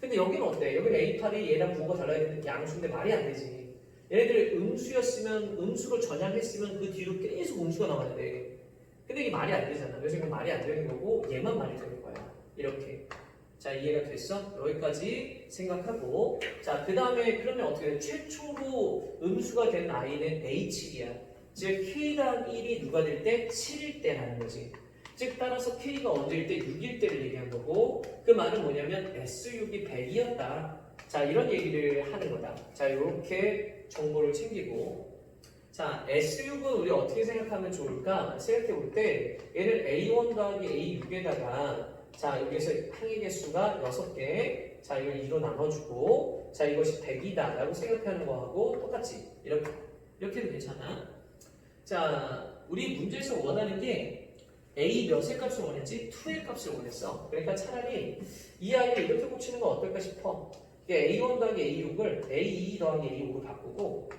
근데 여기는 어때? 여기는 A8이 얘랑 부호가 달라야 되는데 양수인데 말이 안 되지. 얘네들 음수였으면 음수를 전향했으면 그 뒤로 계속 음수가 나와야 돼. 근데 이게 말이 안 되잖아. 그래서 이건 말이 안 되는 거고 얘만 말이 되는 거야. 이렇게. 자, 이해가 됐어? 여기까지 생각하고 자, 그 다음에 그러면 어떻게 돼? 최초로 음수가 된 아이는 A7이야. 즉 K당 1이 누가 될 때? 7일 때라는 거지. 즉 따라서 K가 언제일 때? 6일 때를 얘기한 거고 그 말은 뭐냐면 S6이 100이었다. 자, 이런 얘기를 하는 거다. 자, 이렇게 정보를 챙기고 자, S6은 우리 어떻게 생각하면 좋을까? 생각해 볼 때 얘를 A1 더하기 A6에다가 자, 여기서 항의 개수가 6개. 자, 이걸 2로 나눠주고 자, 이것이 100이다 라고 생각하는 거하고 똑같지. 이렇게도 괜찮아. 자, 우리 문제에서 원하는 게 A 몇의 값을 원했지? 2의 값을 원했어. 그러니까 차라리 이 아이를 이렇게 고치는 건 어떨까 싶어. A1 더하기 A6을 A2 더하기 A5로 바꾸고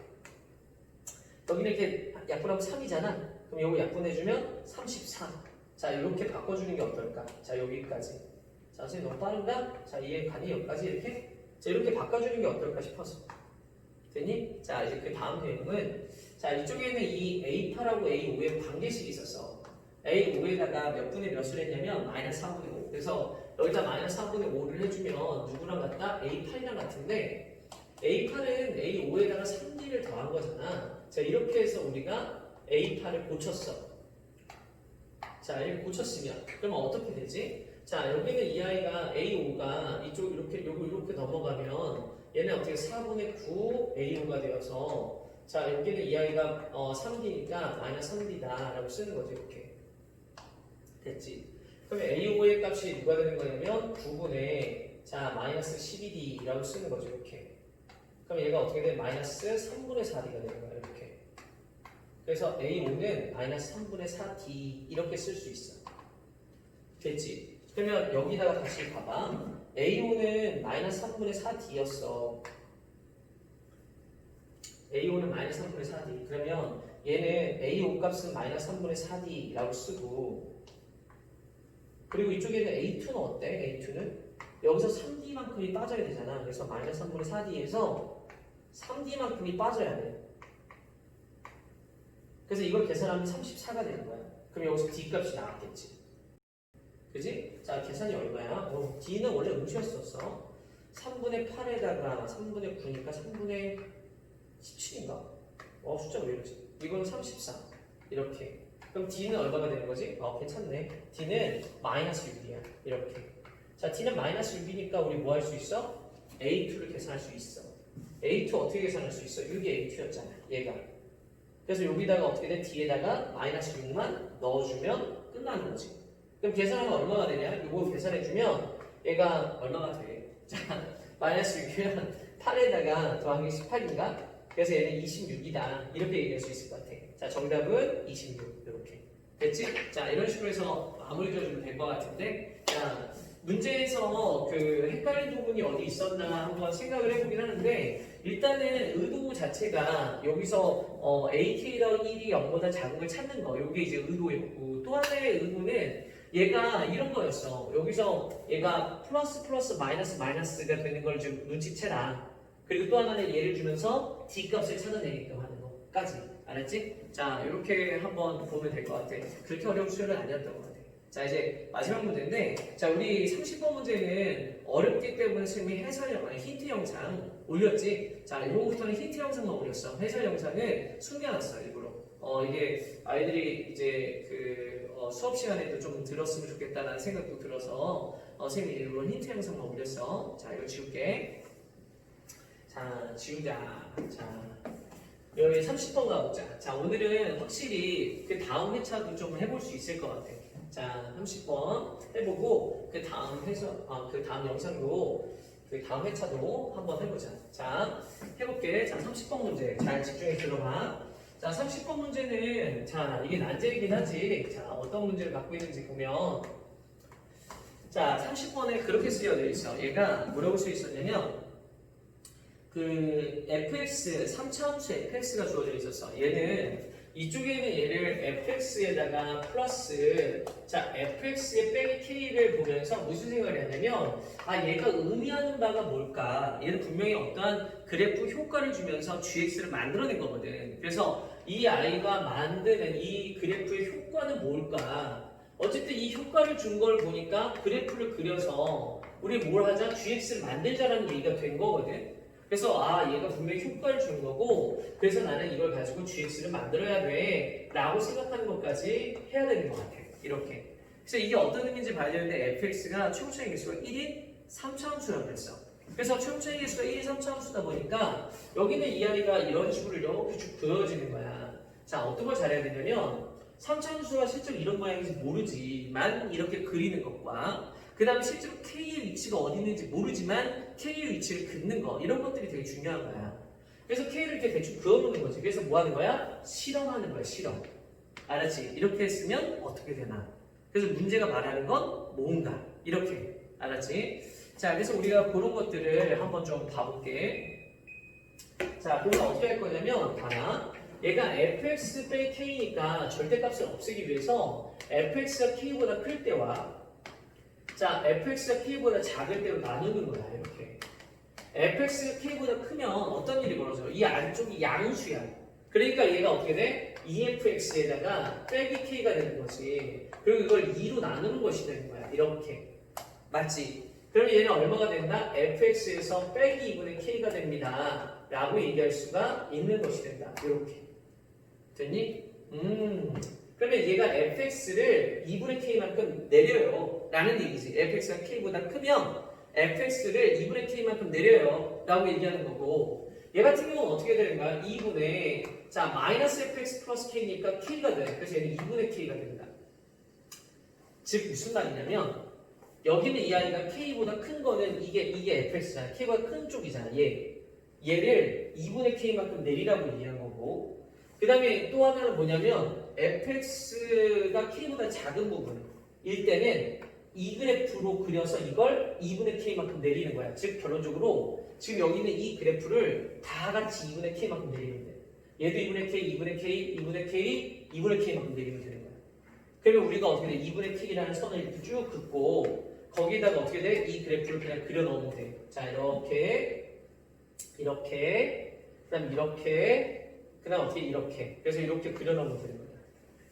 여기는 이렇게 약분하면 3이잖아. 그럼 요거 약분해주면 34. 자, 이렇게 바꿔주는 게 어떨까? 자, 여기까지. 자, 선생님 너무 빠른가? 자, 이해 가니? 여기까지 이렇게? 자, 이렇게 바꿔주는 게 어떨까 싶어서. 됐니? 자, 이제 그 다음 내용은 자, 이쪽에는 이 A8하고 A5에 관계식이 있었어. A5에다가 몇 분의 몇을 했냐면 마이너스 4분의 5. 그래서 여기다 마이너스 4분의 5를 해주면 누구랑 같다? A8이랑 같은데 A8은 A5에다가 3D를 더한 거잖아. 자, 이렇게 해서 우리가 A8을 고쳤어. 자, 이렇게 고쳤으면 그러면 어떻게 되지? 자, 여기는 이 아이가 A5가 이쪽 이렇게 요거 이렇게 넘어가면 얘는 어떻게 4분의 9 A5가 되어서 자, 여기는 이 아이가 3D니까 마이너스 3D다 라고 쓰는 거죠. 이렇게 됐지? 그러면 A5의 값이 누가 되는 거냐면 9분의 자 마이너스 12D 라고 쓰는 거죠. 이렇게 그럼 얘가 어떻게 돼? 마이너스 3분의 4D가 되는 거야. 이렇게 그래서 A5는 마이너스 3분의 4D 이렇게 쓸 수 있어. 됐지? 그러면 여기다가 다시 봐봐. A5는 마이너스 3분의 4D였어. A5는 마이너스 3분의 4D. 그러면 얘는 A5 값은 마이너스 3분의 4D라고 쓰고 그리고 이쪽에는 A2는 어때? A2는 여기서 3D만큼이 빠져야 되잖아. 그래서 마이너스 3분의 4D에서 3D만큼이 빠져야 돼. 그래서 이걸 계산하면 34가 되는 거야. 그럼 여기서 D 값이 나왔겠지. 그지? 자, 계산이 얼마야? D는 원래 음수였었어. 3분의 8에다가 3분의 9니까 3분의 17인가? 숫자가 왜 이러지? 이건 34. 이렇게. 그럼 D는 얼마가 되는 거지? 괜찮네. D는 마이너스 6이야. 이렇게. 자, D는 마이너스 6이니까 우리 뭐 할 수 있어? A2를 계산할 수 있어. A2 어떻게 계산할 수 있어? 6이 A2였잖아. 얘가. 그래서 여기다가 어떻게 돼? D에다가 마이너스 6만 넣어주면 끝나는 거지. 그럼 계산하면 얼마가 되냐? 이거 계산해주면 얘가 얼마가 돼? 자, 마이너스 6이면 8에다가 더한 게 18인가? 그래서 얘는 26이다. 이렇게 얘기할 수 있을 것 같아. 자, 정답은 26. 이렇게. 됐지? 자, 이런 식으로 해서 마무리 지어주면 될 것 같은데, 자, 문제에서 그 헷갈린 부분이 어디 있었나 한번 생각을 해보긴 하는데, 일단은 의도 자체가 여기서 AK랑 1이 0보다 작은 걸 찾는 거, 이게 이제 의도였고, 또 하나의 의도는 얘가 이런 거였어. 여기서 얘가 플러스 마이너스가 되는 걸 좀 눈치채라. 그리고 또 하나는 예를 주면서 D 값을 찾아내게끔 하는 거까지. 알았지? 자, 이렇게 한번 보면 될 것 같아. 그렇게 어려운 수련은 아니었던 것 같아. 자, 이제 마지막 문제인데, 자, 우리 30번 문제는 어렵기 때문에 선생님이 힌트 영상 올렸지? 자, 이번부터는 힌트 영상만 올렸어. 해설 영상은 숨겨놨어, 일부러. 이게 아이들이 이제 수업 시간에도 좀 들었으면 좋겠다는 생각도 들어서 선생님이 일부러 힌트 영상만 올렸어. 자, 이거 지울게. 자, 지우자. 자, 여기 30번 가보자. 자, 오늘은 확실히 그 다음 회차도 좀 해볼 수 있을 것 같아. 자, 30번 해보고 그 다음 그 다음 영상도 그 다음 회차도 한번 해보자. 자, 해볼게. 자, 30번 문제 잘 집중해 들어봐. 자, 30번 문제는 자, 이게 난제이긴 하지. 자, 어떤 문제를 갖고 있는지 보면 자, 30번에 그렇게 쓰여져 있어. 얘가 뭐라고 쓰여 있었냐면 그 fx 3차함수 fx가 주어져 있었어. 얘는 이쪽에는 얘를 fx에다가 플러스 자 fx의 빼기 k를 보면서 무슨 생각을 했냐면 아 얘가 의미하는 바가 뭘까? 얘는 분명히 어떠한 그래프 효과를 주면서 gx를 만들어낸 거거든. 그래서 이 아이가 만드는 이 그래프의 효과는 뭘까? 어쨌든 이 효과를 준 걸 보니까 그래프를 그려서 우리 뭘 하자? gx를 만들자라는 얘기가 된 거거든. 그래서 아 얘가 분명히 효과를 주는 거고 그래서 나는 이걸 가지고 gx를 만들어야 돼 라고 생각하는 것까지 해야 되는 것 같아. 이렇게. 그래서 이게 어떤 의미인지 봐야 되는데 fx가 최고차의 개수가 1인 3차함수라고 했어. 그래서 최고차의 개수가 1인 3차함수다 보니까 여기는 이 아이가 이런 식으로 이렇게 쭉 그려지는 거야. 자 어떤 걸 잘해야 되냐면 3차함수가 실제로 이런 모양인지 모르지만 이렇게 그리는 것과 그 다음에 실제로 K의 위치가 어디 있는지 모르지만 K의 위치를 긋는 거 이런 것들이 되게 중요한 거야. 그래서 K를 이렇게 대충 그어놓는 거지. 그래서 뭐 하는 거야? 실험하는 거야. 실험. 알았지? 이렇게 했으면 어떻게 되나? 그래서 문제가 말하는 건 뭔가 이렇게. 알았지? 자 그래서 우리가 그런 것들을 한번 좀 봐볼게. 자 그래서 어떻게 할 거냐면 봐라. 얘가 fx 빼기 k니까 절대값을 없애기 위해서 fx가 k보다 클 때와 자, fx가 k보다 작을 때로 나누는 거야, 이렇게. fx가 k보다 크면 어떤 일이 벌어져? 이 안쪽이 양수야. 그러니까 얘가 어떻게 돼? 2fx에다가 빼기 k가 되는 거지. 그리고 이걸 2로 나누는 것이 되는 거야, 이렇게. 맞지? 그러면 얘는 얼마가 된다? fx에서 빼기 2분의 k가 됩니다. 라고 얘기할 수가 있는 것이 된다, 이렇게. 됐니? 그러면 얘가 fx를 2분의 k만큼 내려요 라는 얘기지. fx가 k보다 크면 fx를 2분의 k만큼 내려요 라고 얘기하는 거고 얘 같은 경우는 어떻게 되는 거야? 2분의 자 마이너스 fx 플러스 k니까 k가 돼. 그래서 얘는 2분의 k가 됩니다. 즉 무슨 말이냐면 여기는 이 아이가 k보다 큰 거는 이게 fx잖아. k보다 큰 쪽이잖아. 얘를 2분의 k만큼 내리라고 얘기한 거고 그 다음에 또 하나는 뭐냐면 fx가 k보다 작은 부분일 때는 이 그래프로 그려서 이걸 2분의 k만큼 내리는 거야. 즉 결론적으로 지금 여기 있는 이 그래프를 다 같이 2분의 k만큼 내리면 돼. 얘도 2분의 k, 2분의 k, 2분의 k, 2분의 k만큼 내리면 되는 거야. 그러면 우리가 어떻게 돼? 2분의 k라는 선을 이렇게 쭉 긋고 거기에다가 어떻게 돼? 이 그래프를 그냥 그려 넣으면 돼. 자 이렇게 그 다음 이렇게 그 다음 어떻게 이렇게 그래서 이렇게 그려놓으면 되는 거야.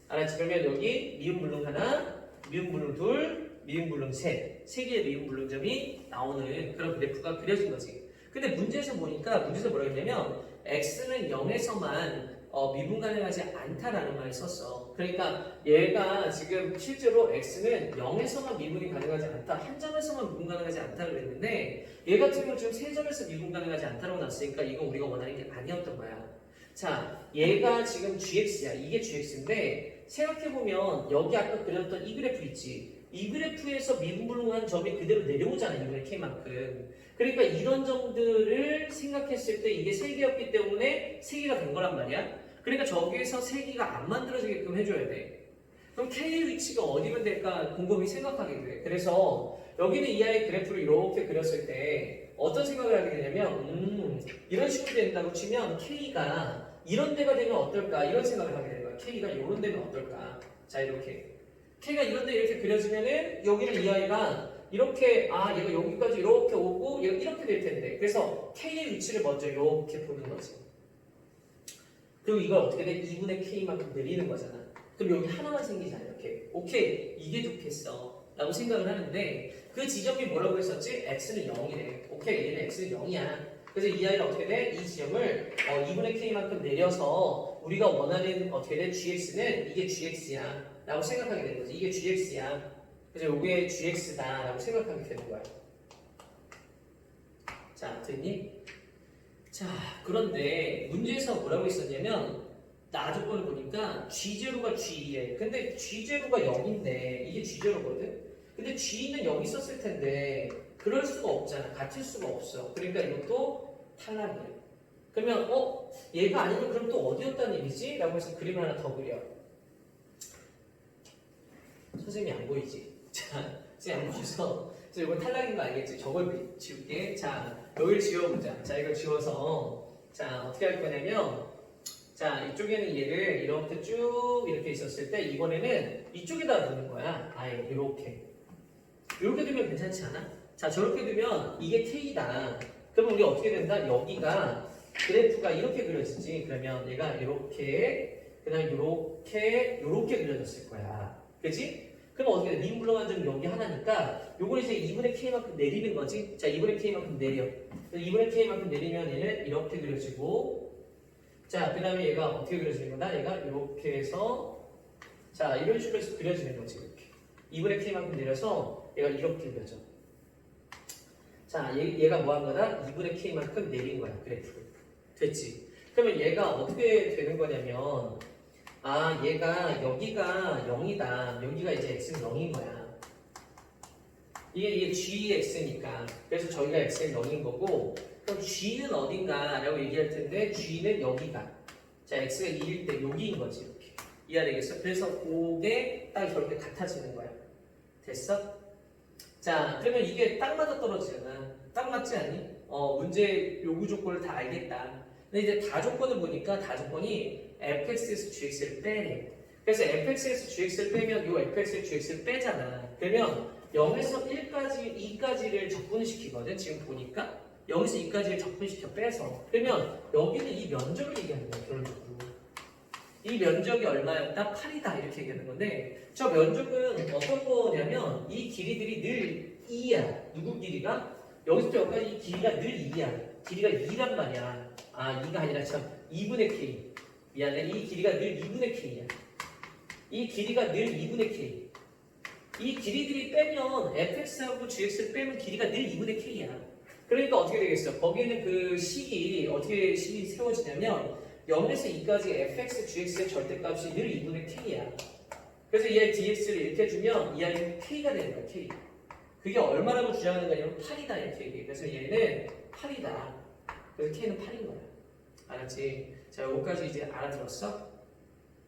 알았지? 그러면 여기 미음 물릉 하나, 미음 물릉 둘, 미음 물릉 셋, 세 개의 미음 물릉점이 나오는 그런 그래프가 그려진 거지. 근데 문제에서 보니까 문제에서 뭐라고 했냐면 x는 0에서만 미분 가능하지 않다라는 말을 썼어. 그러니까 얘가 지금 실제로 x는 0에서만 미분이 가능하지 않다, 한 점에서만 미분 가능하지 않다고 했는데 얘 같은 경우 지금 세 점에서 미분 가능하지 않다고 났으니까 이건 우리가 원하는 게 아니었던 거야. 자, 얘가 지금 gx야. 이게 gx인데 생각해보면 여기 아까 그렸던 이 그래프 있지. 이 그래프에서 미분불능한 점이 그대로 내려오잖아. 2분의 k만큼. 그러니까 이런 점들을 생각했을 때 이게 3개였기 때문에 3개가 된 거란 말이야. 그러니까 저기에서 3개가 안 만들어지게끔 해줘야 돼. 그럼 k의 위치가 어디면 될까 곰곰이 생각하게 돼. 그래서 여기는 이 아이의 그래프를 이렇게 그렸을 때 어떤 생각을 하게 되냐면 이런 식으로 된다고 치면 k가 이런 데가 되면 어떨까 이런 생각을 하게 되는 거야. k가 이런 데면 어떨까. 자 이렇게 k가 이런 데 이렇게 그려지면은 여기는 이 아이가 이렇게 얘가 여기까지 이렇게 오고 얘가 이렇게 될 텐데 그래서 k의 위치를 먼저 이렇게 보는 거지. 그리고 이걸 어떻게 돼? 2분의 k만큼 내리는 거잖아. 그럼 여기 하나만 생기잖아. 이렇게 오케이 이게 좋겠어 라고 생각을 하는데 그 지점이 뭐라고 했었지? x는 0이래. 오케이 얘는 x는 0이야. 그래서 이 아이는 어떻게 돼? 이 지점을 2분의 k만큼 내려서 우리가 원하는 어떻게 돼? gx는 이게 gx야 라고 생각하게 되는 거지. 이게 gx야. 그래서 이게 gx다 라고 생각하게 되는 거야. 자 됐니? 자, 그런데 문제에서 뭐라고 있었냐면 나 조건을 보니까 G0가 G2에 근데 G0가 0인데 이게 G0거든? 근데 G는 여기 있었을 텐데 그럴 수가 없잖아. 같을 수가 없어. 그러니까 이것도 탈락이야. 그러면 얘가 아니면 그럼 또 어디였다는 얘기지? 라고 해서 그림을 하나 더 그려. 선생님이 안 보이지? 자, 선생님 안 보여서 이건 탈락인 거 알겠지? 저걸 지울게. 자, 여기를 지워보자. 자, 이걸 지워서 자, 어떻게 할 거냐면 자, 이쪽에는 얘를 이렇게 쭉 이렇게 있었을 때 이번에는 이쪽에다 두는 거야. 아예 이렇게. 이렇게 두면 괜찮지 않아? 자, 저렇게 두면 이게 K다. 그러면 우리 어떻게 된다? 여기가 그래프가 이렇게 그려지지. 그러면 얘가 이렇게 그다음 이렇게 그려졌을 거야. 그치? 그럼 어떻게 돼? 미분 불러간 점이 여기 하나니까 요걸 이제 2분의 K만큼 내리는 거지. 자, 2분의 K만큼 내려. 2분의 K만큼 내리면 얘는 이렇게 그려지고 자, 그 다음에 얘가 어떻게 그려지는 거다? 얘가 이렇게 해서 자, 이런 식으로 해서 그려지는 거지. 이렇게 2분의 K만큼 내려서 얘가 이렇게 그려져. 자, 얘가 뭐 한 거다? 2분의 K만큼 내린 거야. 그래프를. 됐지? 그러면 얘가 어떻게 되는 거냐면 얘가 여기가 0이다. 여기가 이제 x는 0인 거야. 이게 gx니까. 그래서 저희가 x는 0인 거고 그럼 g는 어딘가 라고 얘기할 텐데 g는 여기가. 자, x가 2일 때 여기인 거지. 이렇게. 이해되겠어? 그래서 그게 딱 저렇게 같아지는 거야. 됐어? 자, 그러면 이게 딱 맞아 떨어지잖아. 딱 맞지 않니? 문제 요구 조건을 다 알겠다. 근데 이제 다 조건을 보니까 다 조건이 fx에서 gx를 빼래. 그래서 fx에서 gx를 빼면 요 fx에서 gx를 빼잖아. 그러면 0에서 1까지, 2까지를 적분시키거든. 지금 보니까 0에서 2까지를 적분시켜 빼서. 그러면 여기는 이 면적을 얘기하는 거야. 결론적으로. 이 면적이 얼마였다? 8이다. 이렇게 얘기하는 건데 저 면적은 어떤 거냐면 이 길이들이 늘 2야. 누구 길이가? 여기서부터 여기까지 이 길이가 늘 2야. 길이가 2란 말이야. 2가 아니라 참 2분의 K. 미안해. 이 길이가 늘 2분의 K야. 이 길이가 늘 2분의 K. 이 길이들이 빼면 fx하고 gx를 빼면 길이가 늘 2분의 K야. 그러니까 어떻게 되겠어? 거기는 그 식이 어떻게 식이 세워지냐면 0에서 2까지 fx, gx의 절대값이 늘 2분의 K야. 그래서 이 아이 dx를 이렇게 해주면 이 아이는 K가 되는 거야. K. 그게 얼마라고 주장하는 거냐면 8이다 이렇게 얘기해. 그래서 얘는 8이다. 그래서 K는 8인 거야. 알았지? 자, 여기까지 이제 알아들었어?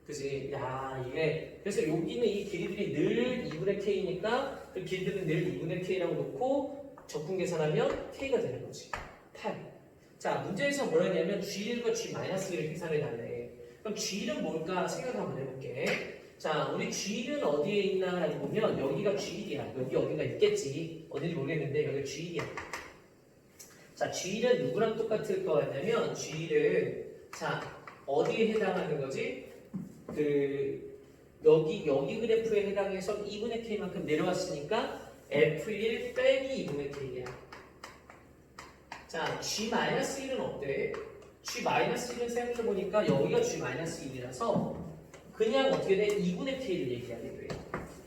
그지? 야, 이게 그래서 여기는 이 길이들이 늘 2분의 K니까 그 길이들은 늘 2분의 K라고 놓고 적분 계산하면 K가 되는 거지. 8. 자, 문제에서 뭐라 했냐면 G1과 G-1을 계산해 달래. 그럼 G는 뭘까 생각 한번 해볼게. 자, 우리 G는 어디에 있나라고 보면 여기가 G1이야. 여기 어딘가 있겠지. 어딘지 모르겠는데 여기가 G1이야. 자, G1은 누구랑 똑같을 것 같냐면 G1은 자, 어디에 해당하는 거지? 여기 그래프에 해당해서 2분의 K만큼 내려왔으니까 F1 빼기 2분의 K야. 자, G-1은 어때? G-1은 생각해보니까 여기가 G-1이라서 그냥 어떻게 돼? 2분의 K를 얘기하게 돼.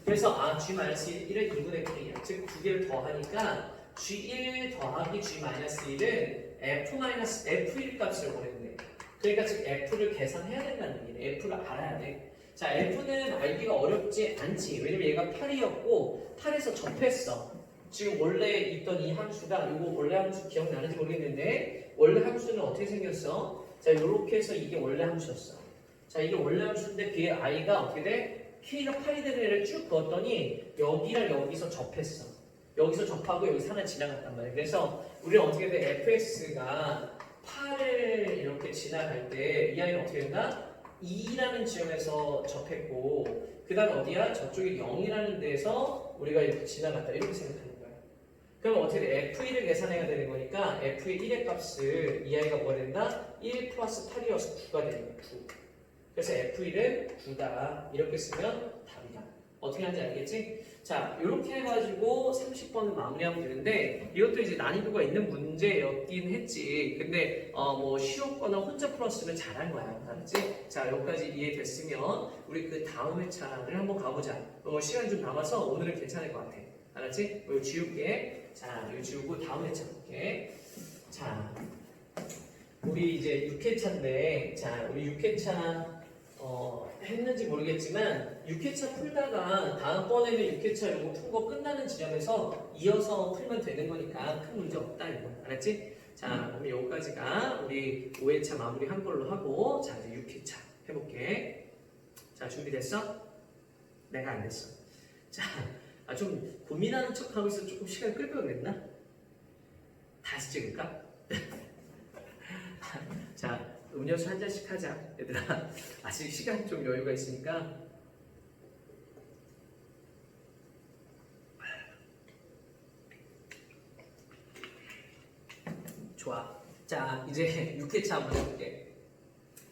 그래서 G-1은 2분의 K야. 즉, 두 개를 더하니까 G1 더하기 G-1은 F1 값을 원했네. 그러니까 즉 F를 계산해야 된다는 얘기네. F를 알아야 돼. 자, F는 알기가 어렵지 않지. 왜냐면 얘가 8이었고 8에서 접했어. 지금 원래 있던 이 함수가 이거 원래 함수 기억나는지 모르겠는데 원래 함수는 어떻게 생겼어? 자, 이렇게 해서 이게 원래 함수였어. 자, 이게 원래 함수인데 그의 i가 어떻게 돼? k가 8이 되는 애를 쭉 그었더니 여기랑 여기서 접했어. 여기서 접하고 여기서 하나 지나갔단 말이야. 그래서 우리는 어떻게 돼? fx가 8을 이렇게 지나갈 때 이 아이는 어떻게 된다? 2라는 지점에서 접했고 그 다음에 어디야? 저쪽에 0이라는 데에서 우리가 이렇게 지나갔다 이렇게 생각하는 거야. 그럼 어떻게 돼? F1을 계산해야 되는 거니까 F의 1의 값을 이 아이가 뭐가 된다? 1 플러스 8이어서 9가 되는 거야. 9. 그래서 F1은 9다. 이렇게 쓰면 답이다. 어떻게 하는지 알겠지? 자, 이렇게 해가지고 30번을 마무리하면 되는데 이것도 이제 난이도가 있는 문제였긴 했지. 근데 뭐 쉬웠거나 혼자 풀었으면 잘한 거야. 알았지? 자, 여기까지 이해됐으면 우리 그 다음 회차를 한번 가보자. 시간 좀 남아서 오늘은 괜찮을 것 같아. 알았지? 이거 지울게. 자, 이거 지우고 다음 회차 볼게. 자, 우리 이제 6회차인데, 자, 우리 6회차 했는지 모르겠지만 6회차 풀다가 다음번에는 6회차 요거 푼 거 끝나는 지점에서 이어서 풀면 되는 거니까 큰 문제 없다 이거 알았지? 자, 그럼 여기까지가 우리 5회차 마무리 한 걸로 하고 자, 이제 6회차 해볼게. 자, 준비됐어? 내가 안 됐어. 자, 좀 고민하는 척하고 있어. 조금 시간 끌 걸 그랬나? 다시 찍을까? 자, 음료수 한 잔씩 하자, 얘들아. 아직 시간 좀 여유가 있으니까. 좋아. 자, 이제 6회차 한번 해볼게.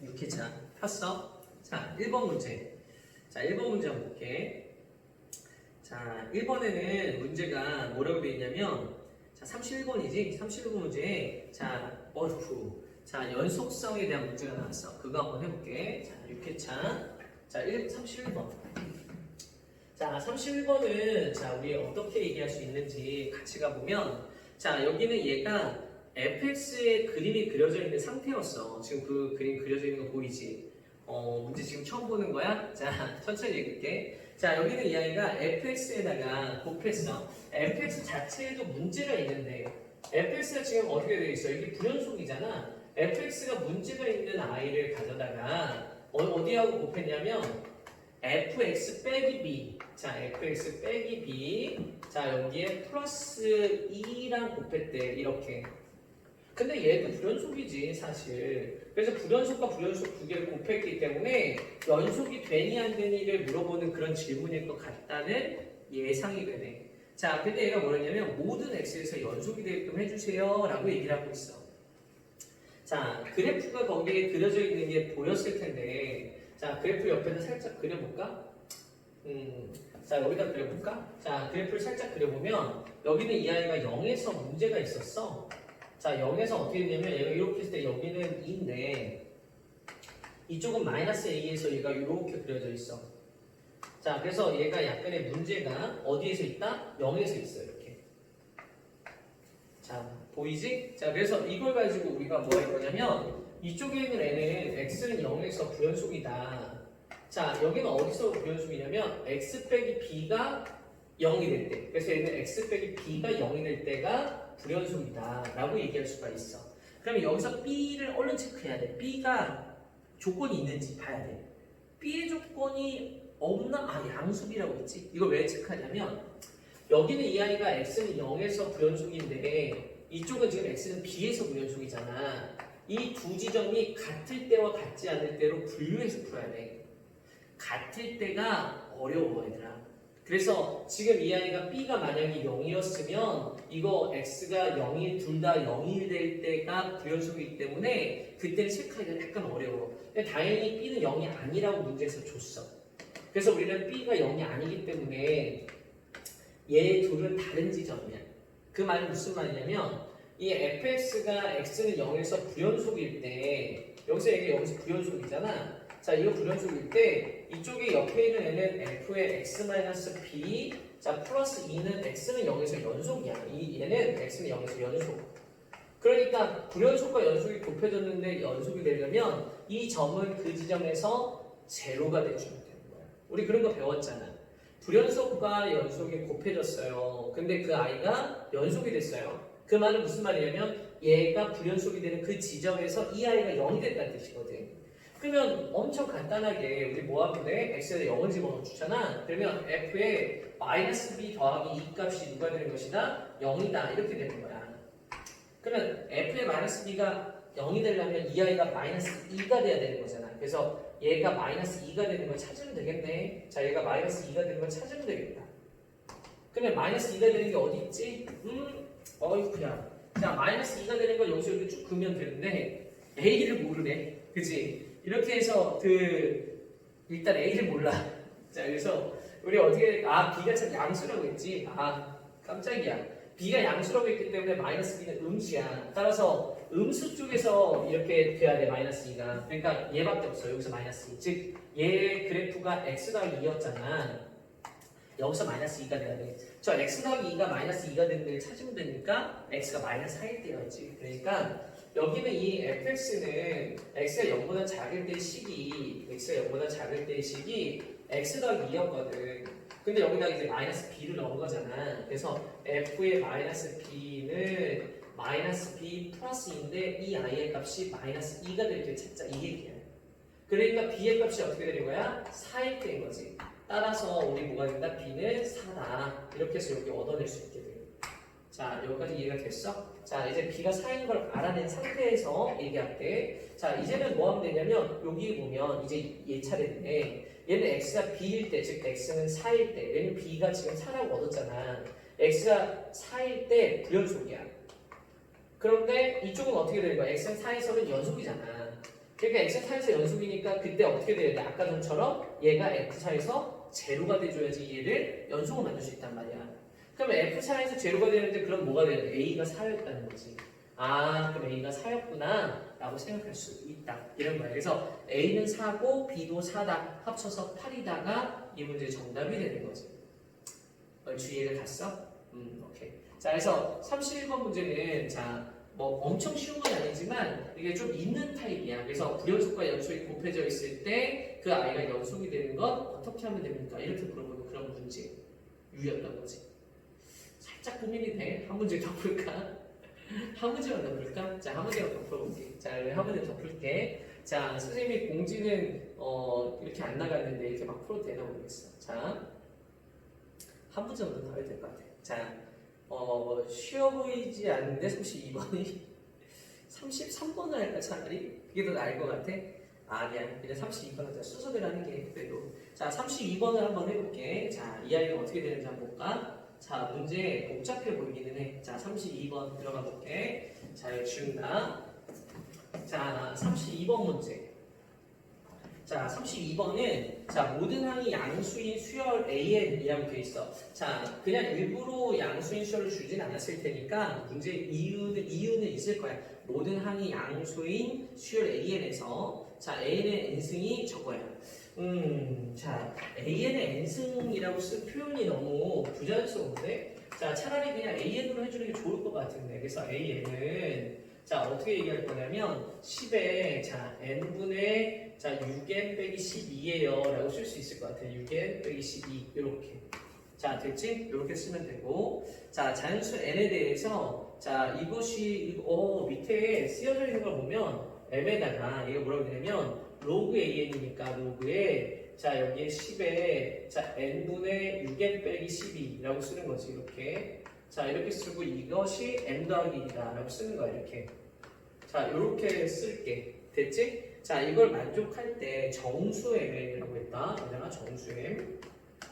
6회차 폈어? 자, 1번 문제. 자, 1번 문제 한번 볼게. 자, 1번에는 문제가 뭐라고 되어 있냐면, 자, 31번이지? 31번 문제에, 자, 어후. 자, 연속성에 대한 문제가 나왔어. 그거 한번 해볼게. 자, 6회차. 자, 31번. 자, 31번은, 자, 우리 어떻게 얘기할 수 있는지 같이 가보면, 자, 여기는 얘가 fx의 그림이 그려져 있는 상태였어. 지금 그 그림 그려져 있는 거 보이지? 문제 지금 처음 보는 거야? 자, 천천히 읽을게. 자, 여기는 이 아이가 fx에다가 곱했어. fx 자체에도 문제가 있는데, fx가 지금 어떻게 되어 있어? 이게 불연속이잖아. fx가 문제가 있는 아이를 가져다가 어디하고 곱했냐면 fx 빼기 b. 자, fx 빼기 b. 자, 여기에 플러스 2랑 곱했대. 이렇게. 근데 얘도 불연속이지 사실. 그래서 불연속과 불연속 두 개를 곱했기 때문에 연속이 되니 안 되니를 물어보는 그런 질문일 것 같다는 예상이 되네. 자, 근데 얘가 뭐랬냐면 모든 x에서 연속이 되게끔 해주세요 라고 얘기를 하고 있어. 자, 그래프가 거기에 그려져 있는 게 보였을 텐데, 자, 그래프 옆에서 살짝 그려볼까? 자, 여기다 그려볼까? 자, 그래프를 살짝 그려보면 여기는 이 아이가 0에서 문제가 있었어. 자, 0에서 어떻게 되냐면 얘가 이렇게 했을 때 여기는 2인데 이쪽은 마이너스 a에서 얘가 이렇게 그려져 있어. 자, 그래서 얘가 약간의 문제가 어디에서 있다? 0에서 있어. 이렇게. 자, 보이지? 자, 그래서 이걸 가지고 우리가 뭐 할 거냐면 이쪽에 있는 애는 x는 0에서 불연속이다. 자, 여기는 어디서 불연속이냐면 x 빼기 b가 0이 될 때. 그래서 얘는 x 빼기 b가 0이 될 때가 불연속이다 라고 얘기할 수가 있어. 그러면 여기서 b를 얼른 체크해야 돼. b가 조건이 있는지 봐야 돼. b의 조건이 없나? 아, 양수비라고 했지. 이걸 왜 체크하냐면 여기는 이 아이가 x는 0에서 불연속인데 이쪽은 지금 x는 b에서 불연속이잖아. 이 두 지점이 같을 때와 같지 않을 때로 분류해서 풀어야 돼. 같을 때가 어려워 얘들아. 그래서 지금 이 아이가 b가 만약에 0이었으면 이거 x가 0이 둘 다 0이 될 때가 불연속이기 때문에 그때는 체크하기가 약간 어려워. 근데 다행히 b는 0이 아니라고 문제에서 줬어. 그래서 우리는 b가 0이 아니기 때문에 얘 둘은 다른 지점이야. 그 말은 무슨 말이냐면 이 fx가 x는 0에서 불연속일 때 여기서 얘가 여기서 불연속이잖아. 자, 이거 불연속일 때 이쪽에 옆에 있는 애는 f의 x-b 자 플러스 2는 x는 0에서 연속이야. 얘는 x는 0에서 연속. 그러니까 불연속과 연속이 곱해졌는데 연속이 되려면 이 점은 그 지점에서 제로가 돼주면 되는 거야. 우리 그런 거 배웠잖아. 불연속과 연속이 곱해졌어요. 근데 그 아이가 연속이 됐어요. 그 말은 무슨 말이냐면 얘가 불연속이 되는 그 지점에서 이 아이가 0이 됐다는 뜻이거든. 그러면 엄청 간단하게 우리 뭐 하면 돼? x에다 0을 집어넣어 주잖아. 그러면 f의 마이너스 b 더하기 2 값이 누가 되는 것이다? 0이다. 이렇게 되는 거야. 그러면 f의 마이너스 b가 0이 되려면 이 아이가 마이너스 2가 돼야 되는 거잖아. 그래서 얘가 마이너스 2가 되는 걸 찾으면 되겠네. 자, 얘가 마이너스 2가 되는 걸 찾으면 되겠다. 그러면 마이너스 2가 되는 게 어디 있지? 어이구야. 자, 마이너스 2가 되는 걸 여기서 이렇게 쭉 그으면 되는데 a를 모르네. 그치? 이렇게 해서 일단 a를 몰라. 자, 그래서 우리 어떻게 b가 참 양수라고 했지? 깜짝이야. b가 양수라고 했기 때문에 마이너스 b는 음수야. 따라서 음수 쪽에서 이렇게 돼야 돼. 마이너스 2가. 그러니까 얘밖에 없어. 여기서 마이너스 2. 즉 얘 그래프가 x 더하기 2였잖아. 여기서 마이너스 2가 돼야 돼. x 더하기 2가 마이너스 2가 되는 데를 찾으면 되니까 x가 마이너스 4일 때였지. 그러니까 여기는 이 fx는 x가 0보다 작을 때 x가 0보다 작을 때 식이 x 더하기 2였거든. 근데 여기다 이제 마이너스 b를 넣은 거잖아. 그래서 f의 마이너스 b는 마이너스 b 플러스 2인데 이 i의 값이 마이너스 2가 될 때 찾자 이 얘기야. 그러니까 b의 값이 어떻게 되는 거야? 4일 때인 거지. 따라서 우리 뭐가 된다? b는 4다. 이렇게 해서 여기 얻어낼 수 있게 돼. 자, 여기까지 이해가 됐어? 자, 이제 b가 4인 걸 알아낸 상태에서 얘기할게. 자, 이제는 뭐 하면 되냐면 여기 보면 이제 얘 차례인데 얘는 x가 b일 때, 즉 x는 4일 때, 얘는 b가 지금 4라고 얻었잖아. x가 4일 때 부연속이야. 그런데 이쪽은 어떻게 되는 거야? x는 4에서는 연속이잖아. 그러니까 x는 4에서 연속이니까 그때 어떻게 돼야 돼? 아까 전처럼 얘가 f4에서 제로가 돼줘야지 얘를 연속으로 만들 수 있단 말이야. 그러면 f4에서 제로가 되는데 그럼 뭐가 되는 거야? a가 4였다는 거지. 아, 그럼 a가 4였구나 라고 생각할 수 있다. 이런 거야. 그래서 a는 4고 b도 4다. 합쳐서 8이다가 이 문제의 정답이 되는 거지. 얼추 이해가 갔어? 오케이. 자, 그래서 31번 문제는 자, 뭐 엄청 쉬운 건 아니지만 이게 좀 있는 타입이야. 그래서 불연속과 연속이 곱해져 있을 때 그 i가 연속이 되는 건 어떻게 하면 됩니까? 이렇게 물어보는 그런 문제 유였던 거지. 살짝 고민이 돼. 한 문제 더 풀까? 한 문제만 더 풀까? 자, 한 문제만 더 풀어볼게. 자, 한 문제 더 풀게. 자, 선생님이 공지는 이렇게 안 나갔는데 이렇게 막 풀어도 되나 모르겠어. 자, 한 문제만 더 해야 될 것 같아. 자, 쉬워 보이지 않는데 32번이 33번을 할까 차라리? 그게 더 나을 것 같아? 아니야. 그냥 32번 하자. 순서대로 하는 게 그래도. 자, 32번을 한번 해볼게. 자, 이 아이가 어떻게 되는지 한번 볼까? 자, 문제 복잡해 보이기는 해. 자, 32번 들어가 볼게. 자, 지운다. 자, 32번 문제. 자, 32번은 자, 모든 항이 양수인 수열 AN이라고 되어 있어. 자, 그냥 일부러 양수인 수열을 주진 않았을 테니까 문제 이유는 있을 거야. 모든 항이 양수인 수열 AN에서 자, AN의 n승이 저거야. 자, AN의 n승이라고 쓴 표현이 너무 부자연스러운데? 자, 차라리 그냥 AN으로 해주는 게 좋을 것 같은데. 그래서 AN은 자, 어떻게 얘기할 거냐면 10에 자, n분의 자, 6n 빼기 12예요 라고 쓸 수 있을 것 같아요. 6n 빼기 12 이렇게. 자, 됐지? 이렇게 쓰면 되고 자, 자연수 n에 대해서 자, 이것이 밑에 쓰여져 있는 걸 보면 m에다가 이거 뭐라고 되냐면 로그 an이니까 로그에 자, 여기에 10에 자, n분의 6n 빼기 12라고 쓰는 거지. 이렇게. 자, 이렇게 쓰고 이것이 m 더하기 1이다 라고 쓰는 거야. 이렇게. 자, 이렇게 쓸게. 됐지? 자, 이걸 만족할 때 정수m이라고 했다. 내가 정수m.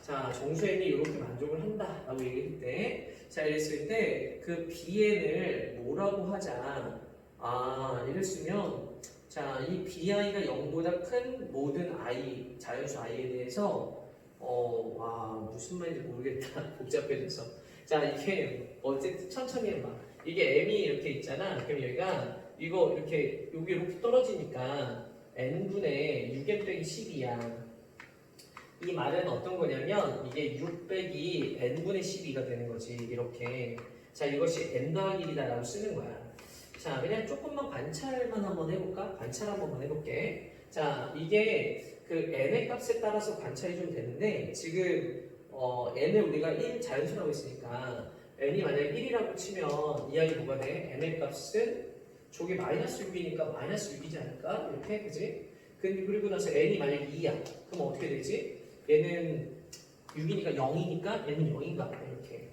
자, 정수m이 이렇게 만족을 한다 라고 얘기할 때 자, 이랬을 때 그 bn을 뭐라고 하자. 아, 이랬으면 자, 이 bi가 0보다 큰 모든 i, 자연수 i에 대해서 와, 무슨 말인지 모르겠다. 복잡해져서. 자, 이게 어쨌든 천천히 해봐. 이게 m이 이렇게 있잖아. 그럼 여기가 이거 이렇게 여기 이렇게 떨어지니까 n분의 6n 빼기 10이야. 이 말은 어떤 거냐면 이게 6 빼기 n분의 12가 되는 거지. 이렇게. 자, 이것이 n 더하기 1이다 라고 쓰는 거야. 자, 그냥 조금만 관찰만 한번 해볼까? 관찰 한번 해볼게. 자, 이게 그 n의 값에 따라서 관찰이 좀 되는데 지금 n을 우리가 1 자연수라고 했으니까 n이 만약에 1이라고 치면 이 아이 뭐가 돼? n의 값은 저게 마이너스 6이니까 마이너스 6이지 않을까? 이렇게, 그지? 그리고 나서 n이 만약에 2야. 그럼 어떻게 되지? 얘는 6이니까 0이니까 얘는 0인가? 이렇게.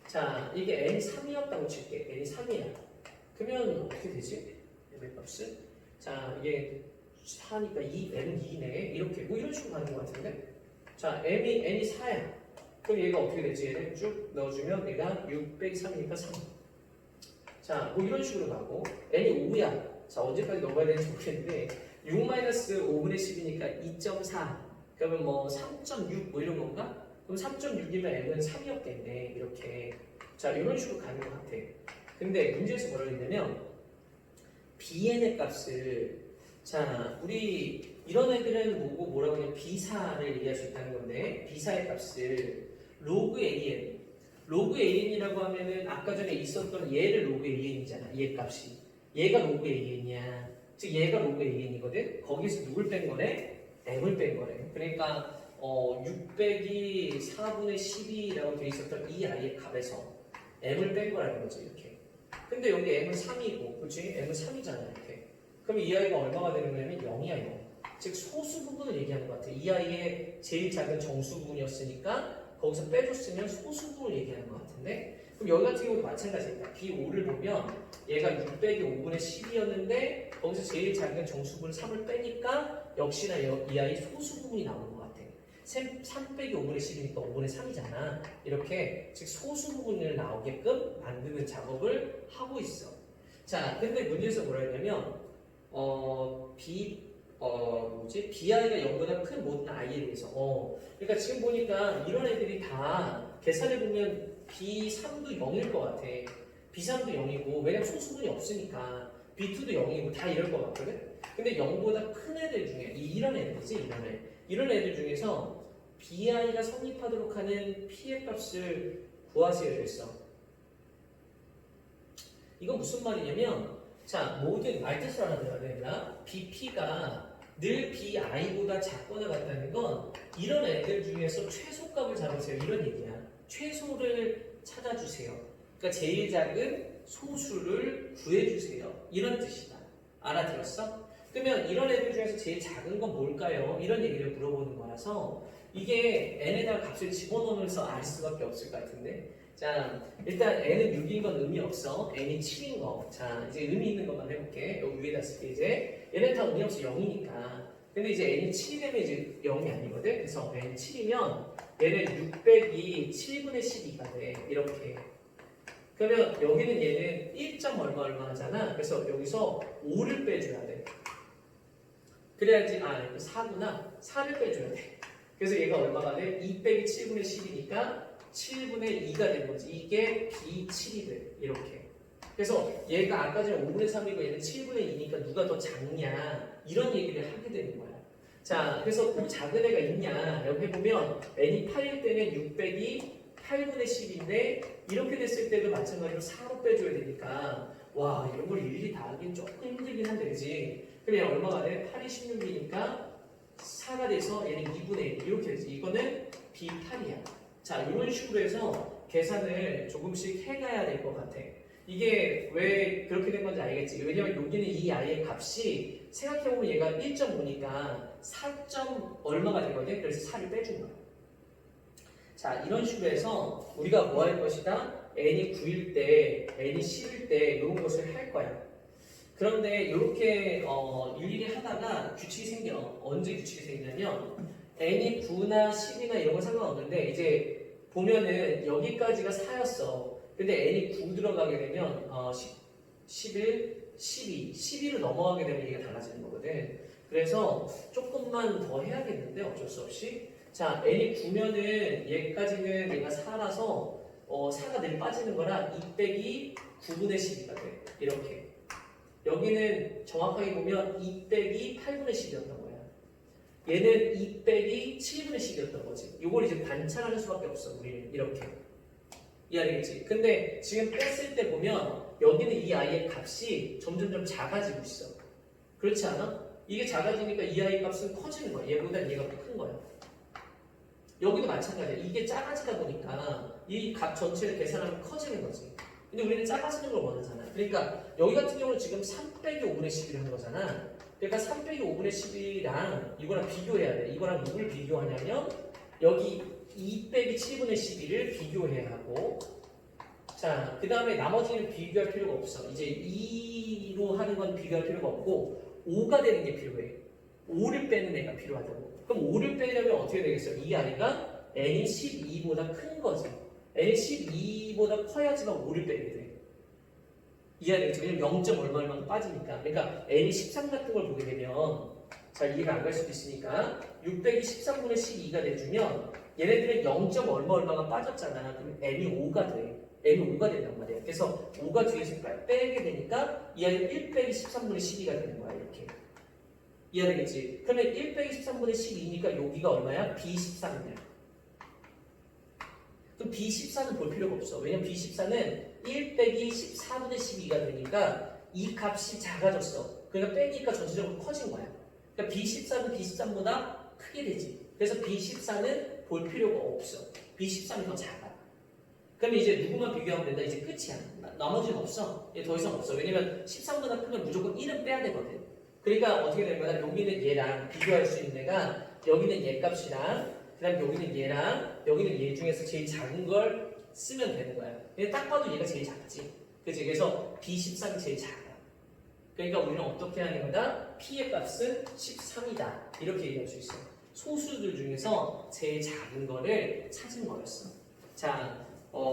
자, 이게 n이 3이었다고 칠게. n이 3이야. 그러면 어떻게 되지? n의 값은? 자, 이게 4니까 2, n은 2네. 이렇게. 뭐 이런 식으로 가는 것 같은데? 자, n이 4야. 그럼 얘가 어떻게 되지? 얘를 쭉 넣어주면 얘가 6 빼기 3이니까 3. 자, 뭐 이런 식으로 가고 n이 5야. 자, 언제까지 넣어야 되는지 모르겠는데 6-5분의 10이니까 2.4. 그러면 뭐 3.6 뭐 이런 건가? 그럼 3.6이면 n은 3이었겠네. 이렇게. 자, 이런 식으로 가는 것 같아. 근데 문제에서 뭐라고 했냐면 bn의 값을 자, 우리 이런 애들은 뭐라고 하냐면 비사를 얘기할 수 있다는 건데 비사의 값을 로그 an이라고 하면은 아까 전에 있었던 얘를 로그 an이잖아. 얘 값이. 얘가 로그 AN이야. 즉 얘가 로그 AN이거든. 거기서 누굴 뺀 거래? m을 뺀 거래. 그러니까 6 빼기 4분의 12라고 돼 있었던 이 아이의 값에서 m을 뺀 거라는 거지 이렇게. 근데 여기 m은 3이고, 그렇지? m은 3이잖아 이렇게. 그럼 이 아이가 얼마가 되는 거냐면 0이야 0. 즉 소수 부분을 얘기하는 것 같아. 이 아이의 제일 작은 정수 부분이었으니까 거기서 빼줬으면 소수 부분을 얘기하는 것 같은데. 그럼 여기 같은 경우도 마찬가지입니다. B5를 보면 얘가 6 빼기 5분의 10이었는데 거기서 제일 작은 정수분 3을 빼니까 역시나 이 아이 소수 부분이 나오는 것 같아. 3 빼기 5분의 10이니까 5분의 3이잖아. 이렇게 즉 소수 부분을 나오게끔 만드는 작업을 하고 있어. 자, 근데 문제에서 뭐라 했냐면 BI가 0보다 큰 모든 i에 대해서 그러니까 지금 보니까 이런 애들이 다 계산해 보면 B3도 0일 것 같아. B3도 0이고 왜냐면 소수분이 없으니까 B2도 0이고 다 이럴 것 같거든. 근데 0보다 큰 애들 중에 이런 애들이지 이런 애들 중에서 BI가 성립하도록 하는 P의 값을 구하세요 됐어. 이건 무슨 말이냐면 자 모든 말뜻을 알아들어야 된다. BP가 늘 BI보다 작거나 같다는 건 이런 애들 중에서 최소값을 잡으세요 이런 얘기야. 최소를 찾아주세요. 그러니까 제일 작은 소수를 구해주세요. 이런 뜻이다. 알아들었어? 그러면 이런 애들 중에서 제일 작은 건 뭘까요? 이런 얘기를 물어보는 거라서 이게 n에다가 값을 집어넣으면서 알 수밖에 없을 것 같은데 자 일단 n은 6인 건 의미 없어. n이 7인 거. 자 이제 의미 있는 것만 해볼게. 여기 위에다 쓸게 이제 얘는 다 의미 없어 0이니까. 근데 이제 n이 7이 되면 이제 0이 아니거든. 그래서 n 7이면 얘는 6 빼기 7분의 12가 돼. 이렇게. 그러면 여기는 얘는 1점 얼마 하잖아. 그래서 여기서 5를 빼줘야 돼. 그래야지 4구나. 4를 빼줘야 돼. 그래서 얘가 얼마가 돼? 2 빼기 7분의 10이니까 7분의 2가 된 거지. 이게 B7이 돼. 이렇게. 그래서 얘가 아까 전에 5분의 3이고 얘는 7분의 2니까 누가 더 작냐 이런 얘기를 하게 되는 거야. 자, 그래서 꼭 작은 애가 있냐 여기 해보면 n이 8일 때는 6 빼기 8분의 10인데 이렇게 됐을 때도 마찬가지로 4로 빼줘야 되니까 와 이런 걸 일일이 다 하긴 조금 힘들긴 한데 그지? 그럼 얼마가 돼? 8이 16이니까 4가 돼서 얘는 2분의 1 이렇게 되지. 이거는 B8이야. 자 이런 식으로 해서 계산을 조금씩 해가야 될 것 같아. 이게 왜 그렇게 된 건지 알겠지? 왜냐면 여기는 이 i의 값이 생각해보면 얘가 1.5니까 4점 얼마가 되거든? 그래서 4를 빼준 거야. 자 이런 식으로 해서 우리가 뭐 할 것이다? n이 9일 때, n이 10일 때 이런 것을 할 거야. 그런데 이렇게 일일이 하다가 규칙이 생겨. 언제 규칙이 생기냐면 n이 9나 10이나 이런 건 상관없는데 이제 보면은 여기까지가 4였어. 근데 n이 9 들어가게 되면 11, 12, 12로 넘어가게 되면 얘가 달라지는 거거든. 그래서 조금만 더 해야겠는데 어쩔 수 없이. 자, n이 9면은 얘까지는 얘가 4라서 4가 늘 빠지는 거라 2 빼기 9분의 12가 돼. 이렇게. 여기는 정확하게 보면 2 빼기 8분의 10이었던 거야. 얘는 2 빼기 7분의 10이었던 거지. 이걸 이제 반찬하는 수밖에 없어. 우리는 이렇게. 이해하겠지? 근데 지금 뺐을 때 보면 여기는 이 i의 값이 점점점 작아지고 있어. 그렇지 않아? 이게 작아지니까 이 i 값은 커지는 거야. 얘보다 얘가 더 큰 거야. 여기도 마찬가지야. 이게 작아지다 보니까 이 값 전체를 계산하면 커지는 거지. 근데 우리는 작아지는 걸 원하잖아. 그러니까 여기 같은 경우는 지금 3 빼기 5분의 11을 한 거잖아. 그러니까 3 빼기 5분의 11이랑 이거랑 비교해야 돼. 이거랑 누굴 비교하냐면 여기 2 빼기 7분의 12를 비교해야 하고 자, 그 다음에 나머지는 비교할 필요가 없어. 이제 2로 하는 건 비교할 필요가 없고 5가 되는 게 필요해. 5를 빼는 애가 필요하다고. 그럼 5를 빼려면 어떻게 되겠어? 이 아이가 n이 12보다 큰 거지. n이 12보다 커야지만 5를 빼게 돼. 이해하겠지? 왜냐면 0. 얼마만 빠지니까. 그러니까 n이 13 같은 걸 보게 되면 잘 이해가 안 갈 수도 있으니까 6 빼기 13분의 12가 돼주면 얘네들은 0. 얼마가 빠졌잖아. 그럼 n이 5가 돼. n이 5가 된단 말이야. 그래서 5가 뒤에서 빼게 되니까 이 아이는 1 빼기 13분의 12가 되는 거야. 이렇게. 이해하겠지? 그러면 1 빼기 13분의 12니까 여기가 얼마야? B13이야. 그럼 B14는 볼 필요가 없어. 왜냐면 B14는 1 빼기 14분의 12가 되니까 이 값이 작아졌어. 그러니까 빼니까 전체적으로 커진 거야. 그러니까 B14는 B13보다 크게 되지. 그래서 B14는 볼 필요가 없어. B13이 더 작아. 그러면 이제 누구만 비교하면 된다? 이제 끝이야. 나머지는 없어. 더 이상 없어. 왜냐면 13보다 크면 무조건 1은 빼야 되거든. 그러니까 어떻게 되는 거야? 여기는 얘랑 비교할 수 있는 애가 여기는 얘 값이랑 그 다음에 여기는 얘랑 여기는 얘 중에서 제일 작은 걸 쓰면 되는 거야. 근데 딱 봐도 얘가 제일 작지. 그치? 그래서 B13이 제일 작아. 그러니까 우리는 어떻게 하는 거다? P의 값은 13이다. 이렇게 얘기할 수 있어. 소수들 중에서 제일 작은 거를 찾은 거였어. 자,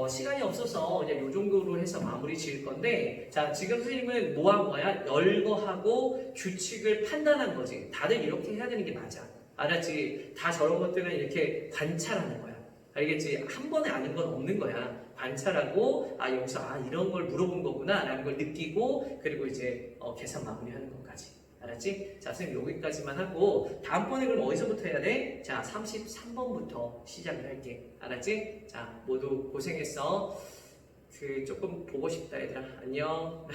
시간이 없어서 그냥 이 정도로 해서 마무리 지을 건데, 자, 지금 선생님은 뭐 한 거야? 열거하고 규칙을 판단한 거지. 다들 이렇게 해야 되는 게 맞아. 알았지? 다 저런 것들은 이렇게 관찰하는 거야. 알겠지? 한 번에 아는 건 없는 거야. 관찰하고, 아, 여기서, 이런 걸 물어본 거구나, 라는 걸 느끼고, 그리고 이제, 계산 마무리하는 것까지. 알았지? 자, 선생님 여기까지만 하고, 다음번에 그럼 어디서부터 해야 돼? 자, 33번부터 시작을 할게. 알았지? 자, 모두 고생했어. 조금 보고 싶다, 얘들아. 안녕.